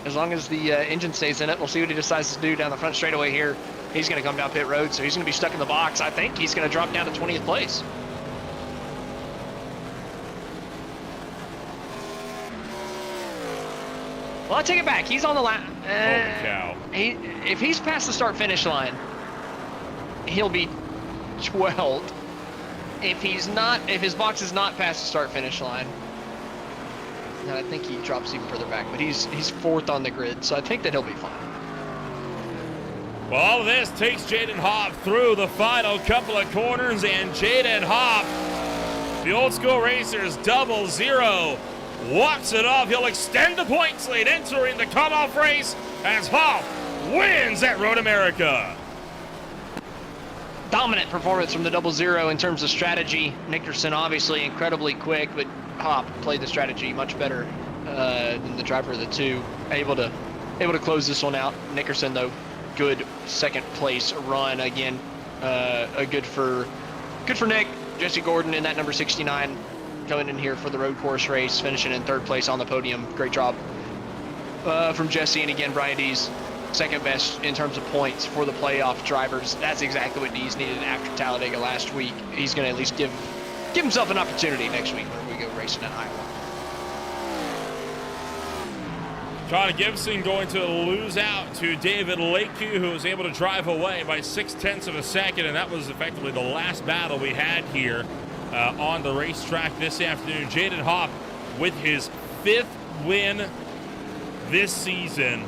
As long as the engine stays in it, we'll see what he decides to do down the front straightaway here. He's going to come down pit road, so he's going to be stuck in the box. I think he's going to drop down to 20th place. Well, I take it back. He's on the lap. Holy cow. If he's past the start-finish line, he'll be 12th. If his box is not past the start-finish line, then I think he drops even further back. But he's 4th on the grid, so I think that he'll be fine. Well, all of this takes Jaden Hopp through the final couple of corners, and Jaden Hopp, the old school racers 00, walks it off. He'll extend the points lead entering the cutoff race as Hopp wins at Road America. Dominant performance from the 00 in terms of strategy. Nickerson obviously incredibly quick, but Hopp played the strategy much better than the driver of the 2. Able to close this one out. Nickerson though, good 2nd place run again. Good for Nick. Jesse Gordon in that number 69 coming in here for the road course race, finishing in 3rd place on the podium. Great job from Jesse, and again Brian Dees, 2nd best in terms of points for the playoff drivers. That's exactly what Dees needed after Talladega last week. He's going to at least give himself an opportunity next week when we go racing in Iowa. Connor Gibson going to lose out to David Lakeview, who was able to drive away by 0.6 of a second, and that was effectively the last battle we had here on the racetrack this afternoon. Jaden Hopp with his 5th win this season,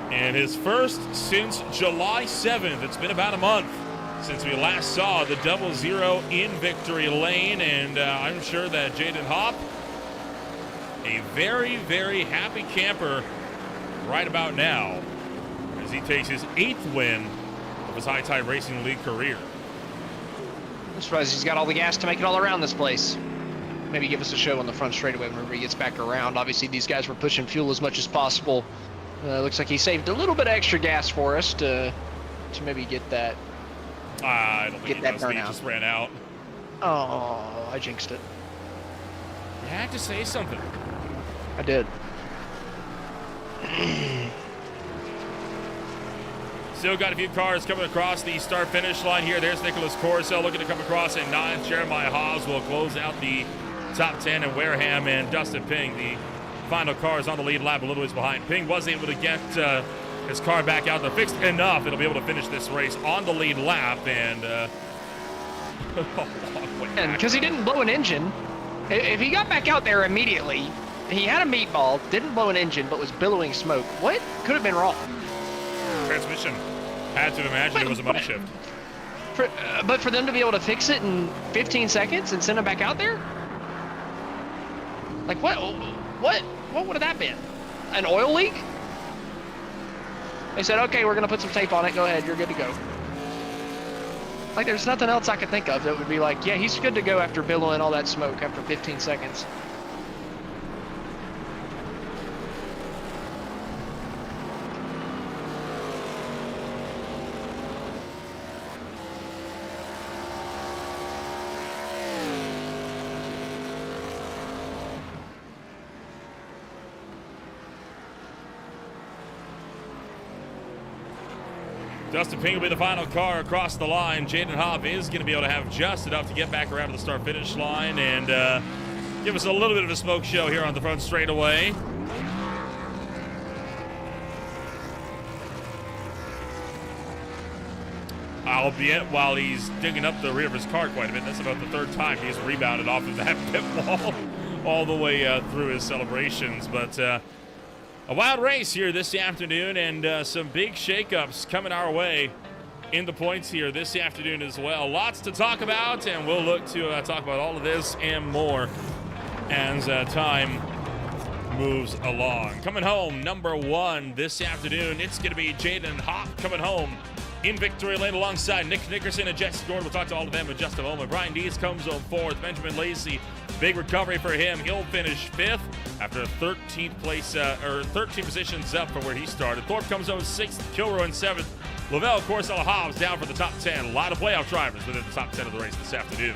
and his first since July 7th. It's been about a month since we last saw the 00 in victory lane, and I'm sure that Jaden Hopp, a very, very happy camper right about now as he takes his 8th win of his High Tide Racing League career. I'm surprised he's got all the gas to make it all around this place. Maybe give us a show on the front straightaway whenever he gets back around. Obviously, these guys were pushing fuel as much as possible. Looks like he saved a little bit of extra gas for us to maybe get that. I don't think that he burnout. just ran out. Oh, I jinxed it. You had to say something. I did. Still got a few cars coming across the start-finish line here. There's Nicholas Corso looking to come across in 9th. Jeremiah Haas will close out the top 10, and Wareham and Dustin Ping, the final cars on the lead lap, a little ways behind. Ping was able to get his car back out there fixed enough. It'll be able to finish this race on the lead lap, and because he didn't blow an engine. If he got back out there immediately, he had a meatball, didn't blow an engine, but was billowing smoke. What could have been wrong? Transmission. Had to imagine it was a money shift. But for them to be able to fix it in 15 seconds and send him back out there? Like what would have that been? An oil leak? They said, okay, we're gonna put some tape on it. Go ahead, you're good to go. Like there's nothing else I could think of that would be like, yeah, he's good to go after billowing all that smoke after 15 seconds. Dustin Ping will be the final car across the line. Jaden Hopp is going to be able to have just enough to get back around to the start-finish line and give us a little bit of a smoke show here on the front straightaway. Albeit while he's digging up the rear of his car quite a bit. That's about the third time he's rebounded off of that pit wall all the way through his celebrations. But a wild race here this afternoon, and some big shakeups coming our way in the points here this afternoon as well. Lots to talk about, and we'll look to talk about all of this and more as time moves along. Coming home, number 1 this afternoon, it's going to be Jaden Hopp coming home in victory lane alongside Nick Nickerson and Jesse Gordon. We'll talk to all of them in just a moment. Brian Dees comes home 4th. Benjamin Lacey, big recovery for him. He'll finish 5th after 13th place, or 13 positions up from where he started. Thorpe comes home 6th. Kilroy in 7th. Lavelle, Corsell, Hobbs down for the top 10. A lot of playoff drivers within the top 10 of the race this afternoon.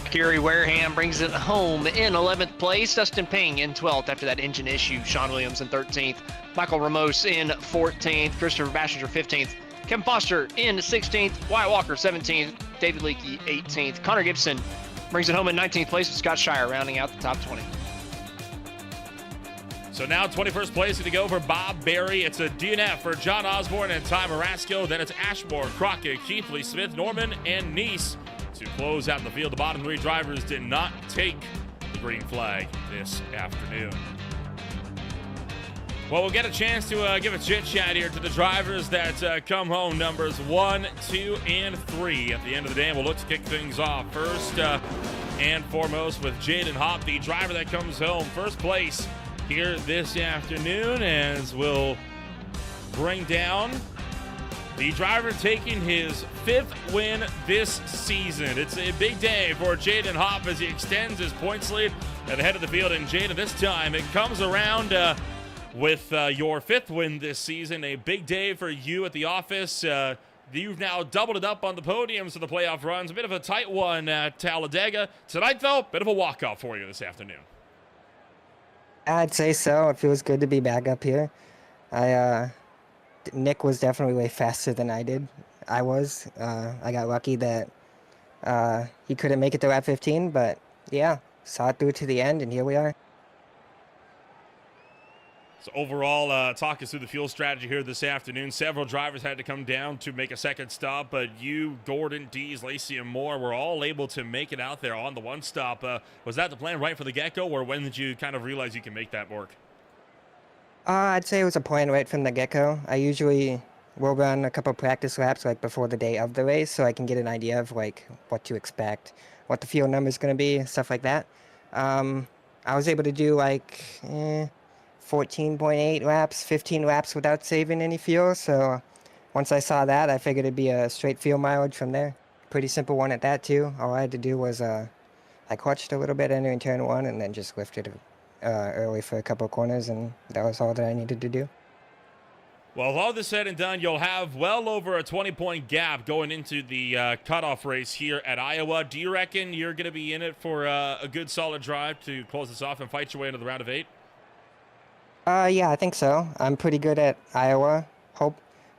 Kerry Wareham brings it home in 11th place. Dustin Ping in 12th after that engine issue. Sean Williams in 13th. Michael Ramos in 14th. Christopher Bashinger 15th. Kevin Foster in 16th. Wyatt Walker 17th. David Leakey 18th. Connor Gibson brings it home in 19th place with Scott Shire rounding out the top 20. So now 21st place to go for Bob Berry. It's a DNF for John Osborne and Ty Marasco. Then it's Ashmore, Crockett, Keithley, Smith, Norman, and Neese to close out the field. The bottom 3 drivers did not take the green flag this afternoon. Well, we'll get a chance to give a chit-chat here to the drivers that come home, numbers 1, 2, and 3 at the end of the day. And we'll look to kick things off first and foremost with Jaden Hopp, the driver that comes home first place here this afternoon, as we'll bring down the driver taking his 5th win this season. It's a big day for Jaden Hopp as he extends his points lead at the head of the field. And Jaden, this time it comes around with your 5th win this season. A big day for you at the office. You've now doubled it up on the podiums of the playoff runs. A bit of a tight one at Talladega. Tonight, though, bit of a walk-off for you this afternoon. I'd say so. It feels good to be back up here. Nick was definitely way faster than I did. I got lucky that he couldn't make it to lap 15, but yeah, saw it through to the end, and here we are. So overall, talk us through the fuel strategy here this afternoon. Several drivers had to come down to make a second stop, but you, Gordon, Dees, Lacey, and Moore were all able to make it out there on the one stop. Was that the plan right for the get-go, or when did you kind of realize you can make that work? I'd say it was a plan right from the get-go. I usually will run a couple practice laps like before the day of the race, so I can get an idea of like what to expect, what the fuel number is going to be, stuff like that. I was able to do like 14.8 laps, 15 laps without saving any fuel. So once I saw that, I figured it'd be a straight fuel mileage from there. Pretty simple one at that too. All I had to do was I clutched a little bit entering turn 1 and then just lifted early for a couple of corners, and that was all that I needed to do. Well, with all this said and done, you'll have well over a 20-point gap going into the cutoff race here at Iowa. Do you reckon you're going to be in it for a good solid drive to close this off and fight your way into the round of 8? Yeah, I think so. I'm pretty good at Iowa.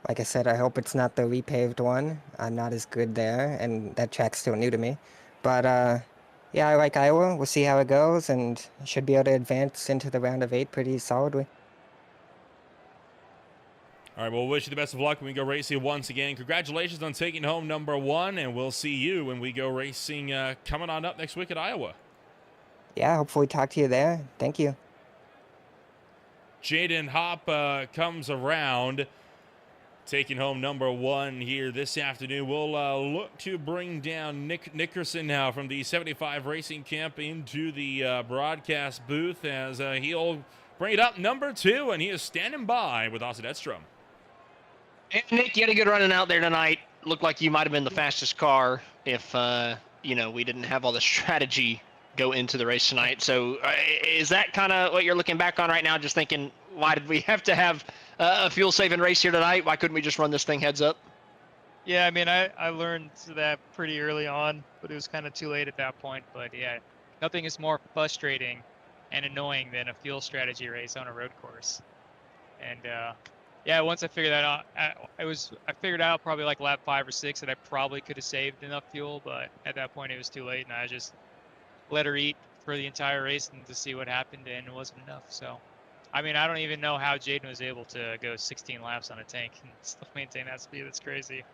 Like I said, I hope it's not the repaved one. I'm not as good there, and that track's still new to me. But yeah, I like Iowa. We'll see how it goes, and should be able to advance into the round of 8 pretty solidly. All right, well, we'll wish you the best of luck when we go racing once again. Congratulations on taking home number 1, and we'll see you when we go racing coming on up next week at Iowa. Yeah, hopefully talk to you there. Thank you. Jaden Hopp comes around, taking home number 1 here this afternoon. We'll look to bring down Nick Nickerson now from the 75 Racing Camp into the broadcast booth as he'll bring it up number 2, and he is standing by with Austin Edstrom. And Nick, you had a good running out there tonight. Looked like you might have been the fastest car if, we didn't have all the strategy go into the race tonight. So is that kind of what you're looking back on right now, just thinking, why did we have to have a fuel-saving race here tonight? Why couldn't we just run this thing heads up? Yeah, I mean, I learned that pretty early on, but it was kind of too late at that point. But yeah, nothing is more frustrating and annoying than a fuel strategy race on a road course. And Yeah, once I figured that out, I figured out probably like lap 5 or 6 that I probably could have saved enough fuel, but at that point it was too late, and I just let her eat for the entire race and to see what happened, and it wasn't enough. So, I mean, I don't even know how Jaden was able to go 16 laps on a tank and still maintain that speed. That's crazy.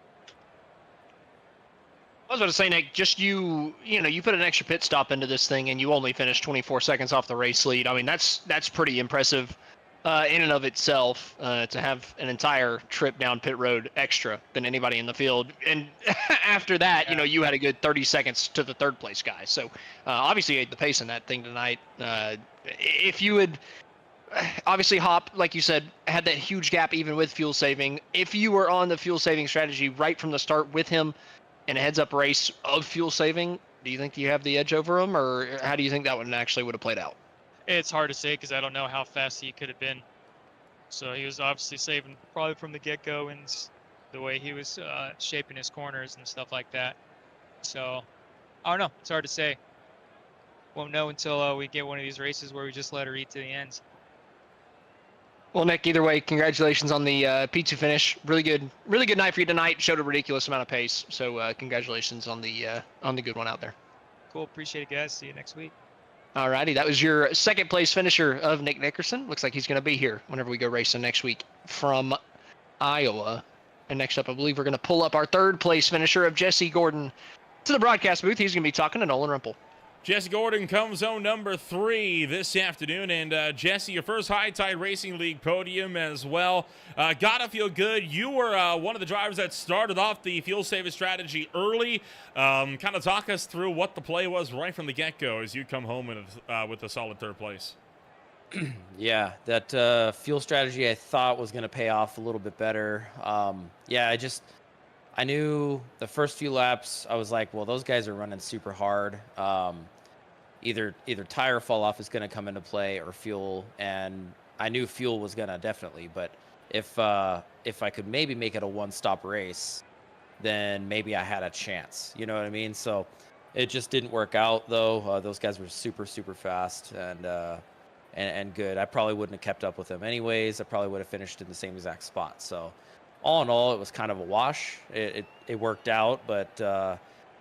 I was about to say, Nick, just you know, you put an extra pit stop into this thing and you only finished 24 seconds off the race lead. I mean, that's pretty impressive in and of itself to have an entire trip down pit road extra than anybody in the field. And after that, you know, you had a good 30 seconds to the third place guy. So obviously you ate the pace in that thing tonight. If you had obviously Hop, like you said, had that huge gap even with fuel saving. If you were on the fuel saving strategy right from the start with him, in a heads-up race of fuel saving, do you think you have the edge over him, or how do you think that one actually would have played out? It's hard to say because I don't know how fast he could have been. So he was obviously saving probably from the get-go and the way he was shaping his corners and stuff like that. So I don't know. It's hard to say. Won't know until we get one of these races where we just let her eat to the end. Well, Nick, either way, congratulations on the P2 finish. Really good night for you tonight. Showed a ridiculous amount of pace. So congratulations on the good one out there. Cool. Appreciate it, guys. See you next week. Alrighty, that was your second place finisher of Nick Nickerson. Looks like he's going to be here whenever we go racing next week from Iowa. And next up, I believe we're going to pull up our third place finisher of Jesse Gordon to the broadcast booth. He's going to be talking to Nolan Rimple. Jesse Gordon comes home number 3 this afternoon. And Jesse, your first High Tide Racing League podium as well. Gotta feel good. You were one of the drivers that started off the fuel saving strategy early. Kind of talk us through what the play was right from the get-go as you come home with a solid third place. Yeah, that fuel strategy I thought was going to pay off a little bit better. Yeah, I knew the first few laps, I was like, well, those guys are running super hard. Either tire fall off is going to come into play or fuel, and I knew fuel was going to definitely. But if I could maybe make it a one-stop race, then maybe I had a chance. You know what I mean? So it just didn't work out, though. Those guys were super, super fast and good. I probably wouldn't have kept up with them anyways. I probably would have finished in the same exact spot. So all in all, it was kind of a wash. It worked out, but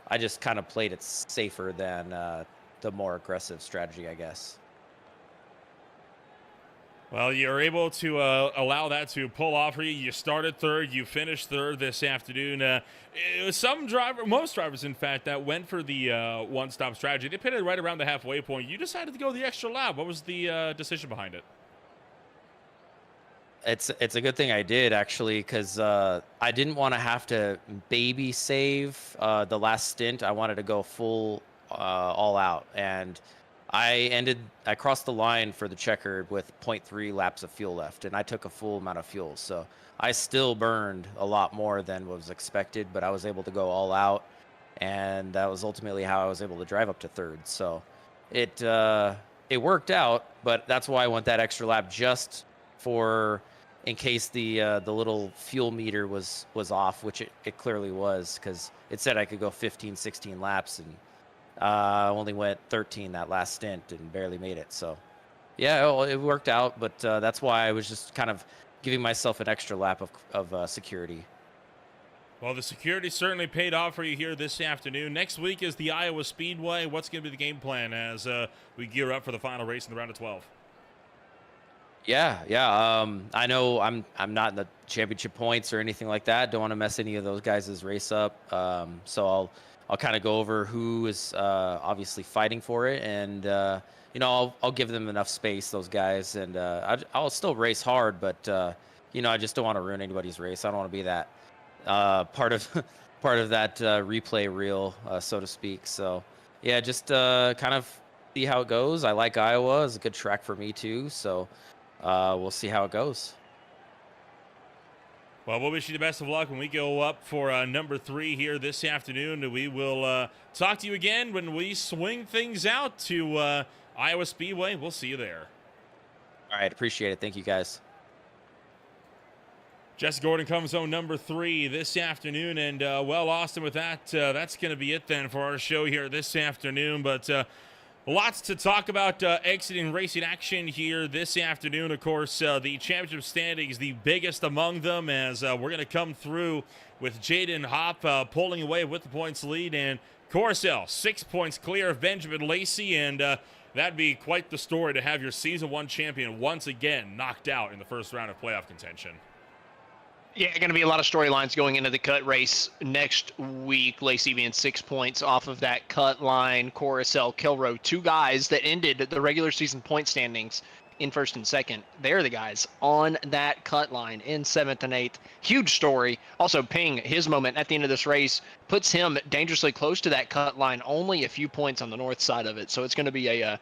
I just kind of played it safer than the more aggressive strategy, I guess. Well, you're able to allow that to pull off for you. You started third. You finished third this afternoon. It was most drivers, in fact, that went for the one-stop strategy. They pitted right around the halfway point. You decided to go the extra lap. What was the decision behind it? It's a good thing I did, actually, because I didn't want to have to baby save the last stint. I wanted to go full all out, and I crossed the line for the checkered with 0.3 laps of fuel left, and I took a full amount of fuel. So I still burned a lot more than was expected, but I was able to go all out, and that was ultimately how I was able to drive up to third. So it worked out, but that's why I went that extra lap, just for in case the little fuel meter was off, which it clearly was, because it said I could go 15, 16 laps, and only went 13 that last stint and barely made it. So yeah, it worked out, but that's why I was just kind of giving myself an extra lap of security. Well, the security certainly paid off for you here this afternoon. Next week is the Iowa Speedway. What's going to be the game plan as we gear up for the final race in the round of 12? Yeah. I know I'm not in the championship points or anything like that. Don't want to mess any of those guys' race up. So I'll kind of go over who is obviously fighting for it, and I'll give them enough space, those guys, and I'll still race hard, but I just don't want to ruin anybody's race. I don't want to be that part of that replay reel, so to speak. So yeah, just kind of see how it goes. I like Iowa; it's a good track for me too. So we'll see how it goes. Well, we'll wish you the best of luck when we go up for number 3 here this afternoon. We will talk to you again when we swing things out to Iowa Speedway. We'll see you there. All right, appreciate it. Thank you, guys. Jesse Gordon comes home number 3 this afternoon. And, well, Austin, with that, that's going to be it then for our show here this afternoon. But Lots to talk about exiting racing action here this afternoon. Of course, the championship standings, the biggest among them, as we're going to come through with Jaden Hopp pulling away with the points lead, and Corcel 6 points clear of Benjamin Lacey, and that'd be quite the story to have your Season 1 champion once again knocked out in the first round of playoff contention. Yeah, going to be a lot of storylines going into the cut race next week. Lacey being 6 points off of that cut line. Coruscant, Kilroe, two guys that ended the regular season point standings in first and second. They're the guys on that cut line in 7th and 8th. Huge story. Also, Ping, his moment at the end of this race puts him dangerously close to that cut line, only a few points on the north side of it. So it's going to be a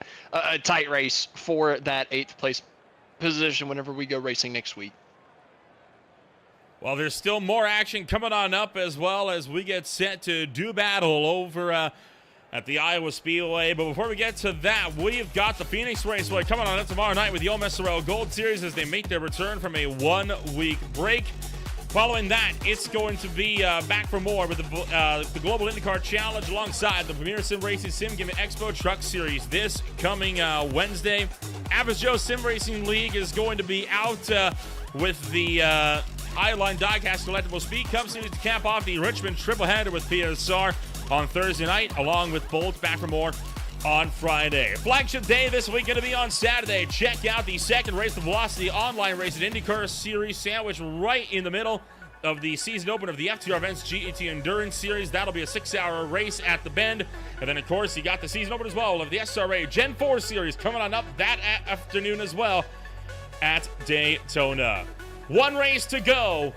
tight race for that 8th place position whenever we go racing next week. Well, there's still more action coming on up as well as we get set to do battle over at the Iowa Speedway. But before we get to that, we've got the Phoenix Raceway coming on up tomorrow night with the OMSRL Gold Series as they make their return from a 1-week break. Following that, it's going to be back for more with the Global IndyCar Challenge alongside the Premier Sim Racing Sim Game Expo Truck Series this coming Wednesday. Average Joe Sim Racing League is going to be out with the Highline Diecast Collectible Speed Cup Series to cap off the Richmond triple-header with PSR on Thursday night, along with Bolt back for more on Friday. Flagship day this week going to be on Saturday. Check out the second race, the Velocity Online Race at IndyCar Series, sandwiched right in the middle of the season opener of the FTR Events GET Endurance Series. That'll be a 6-hour race at the Bend. And then, of course, you got the season opener as well of the SRA Gen 4 Series coming on up that afternoon as well at Daytona. One race to go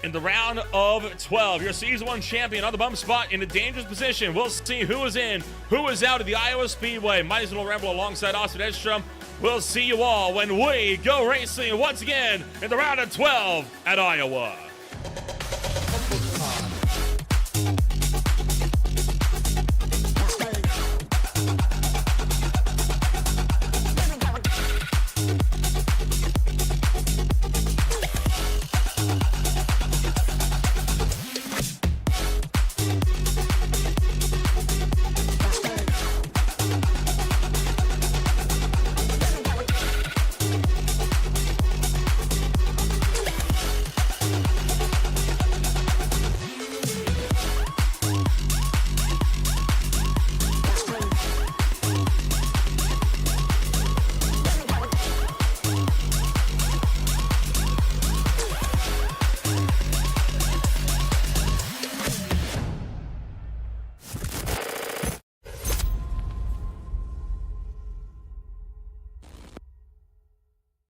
in the round of 12. Your Season 1 champion on the bump spot in a dangerous position. We'll see who is in, who is out at the Iowa Speedway. Mighty Little Rebel alongside Austin Edstrom. We'll see you all when we go racing once again in the round of 12 at Iowa.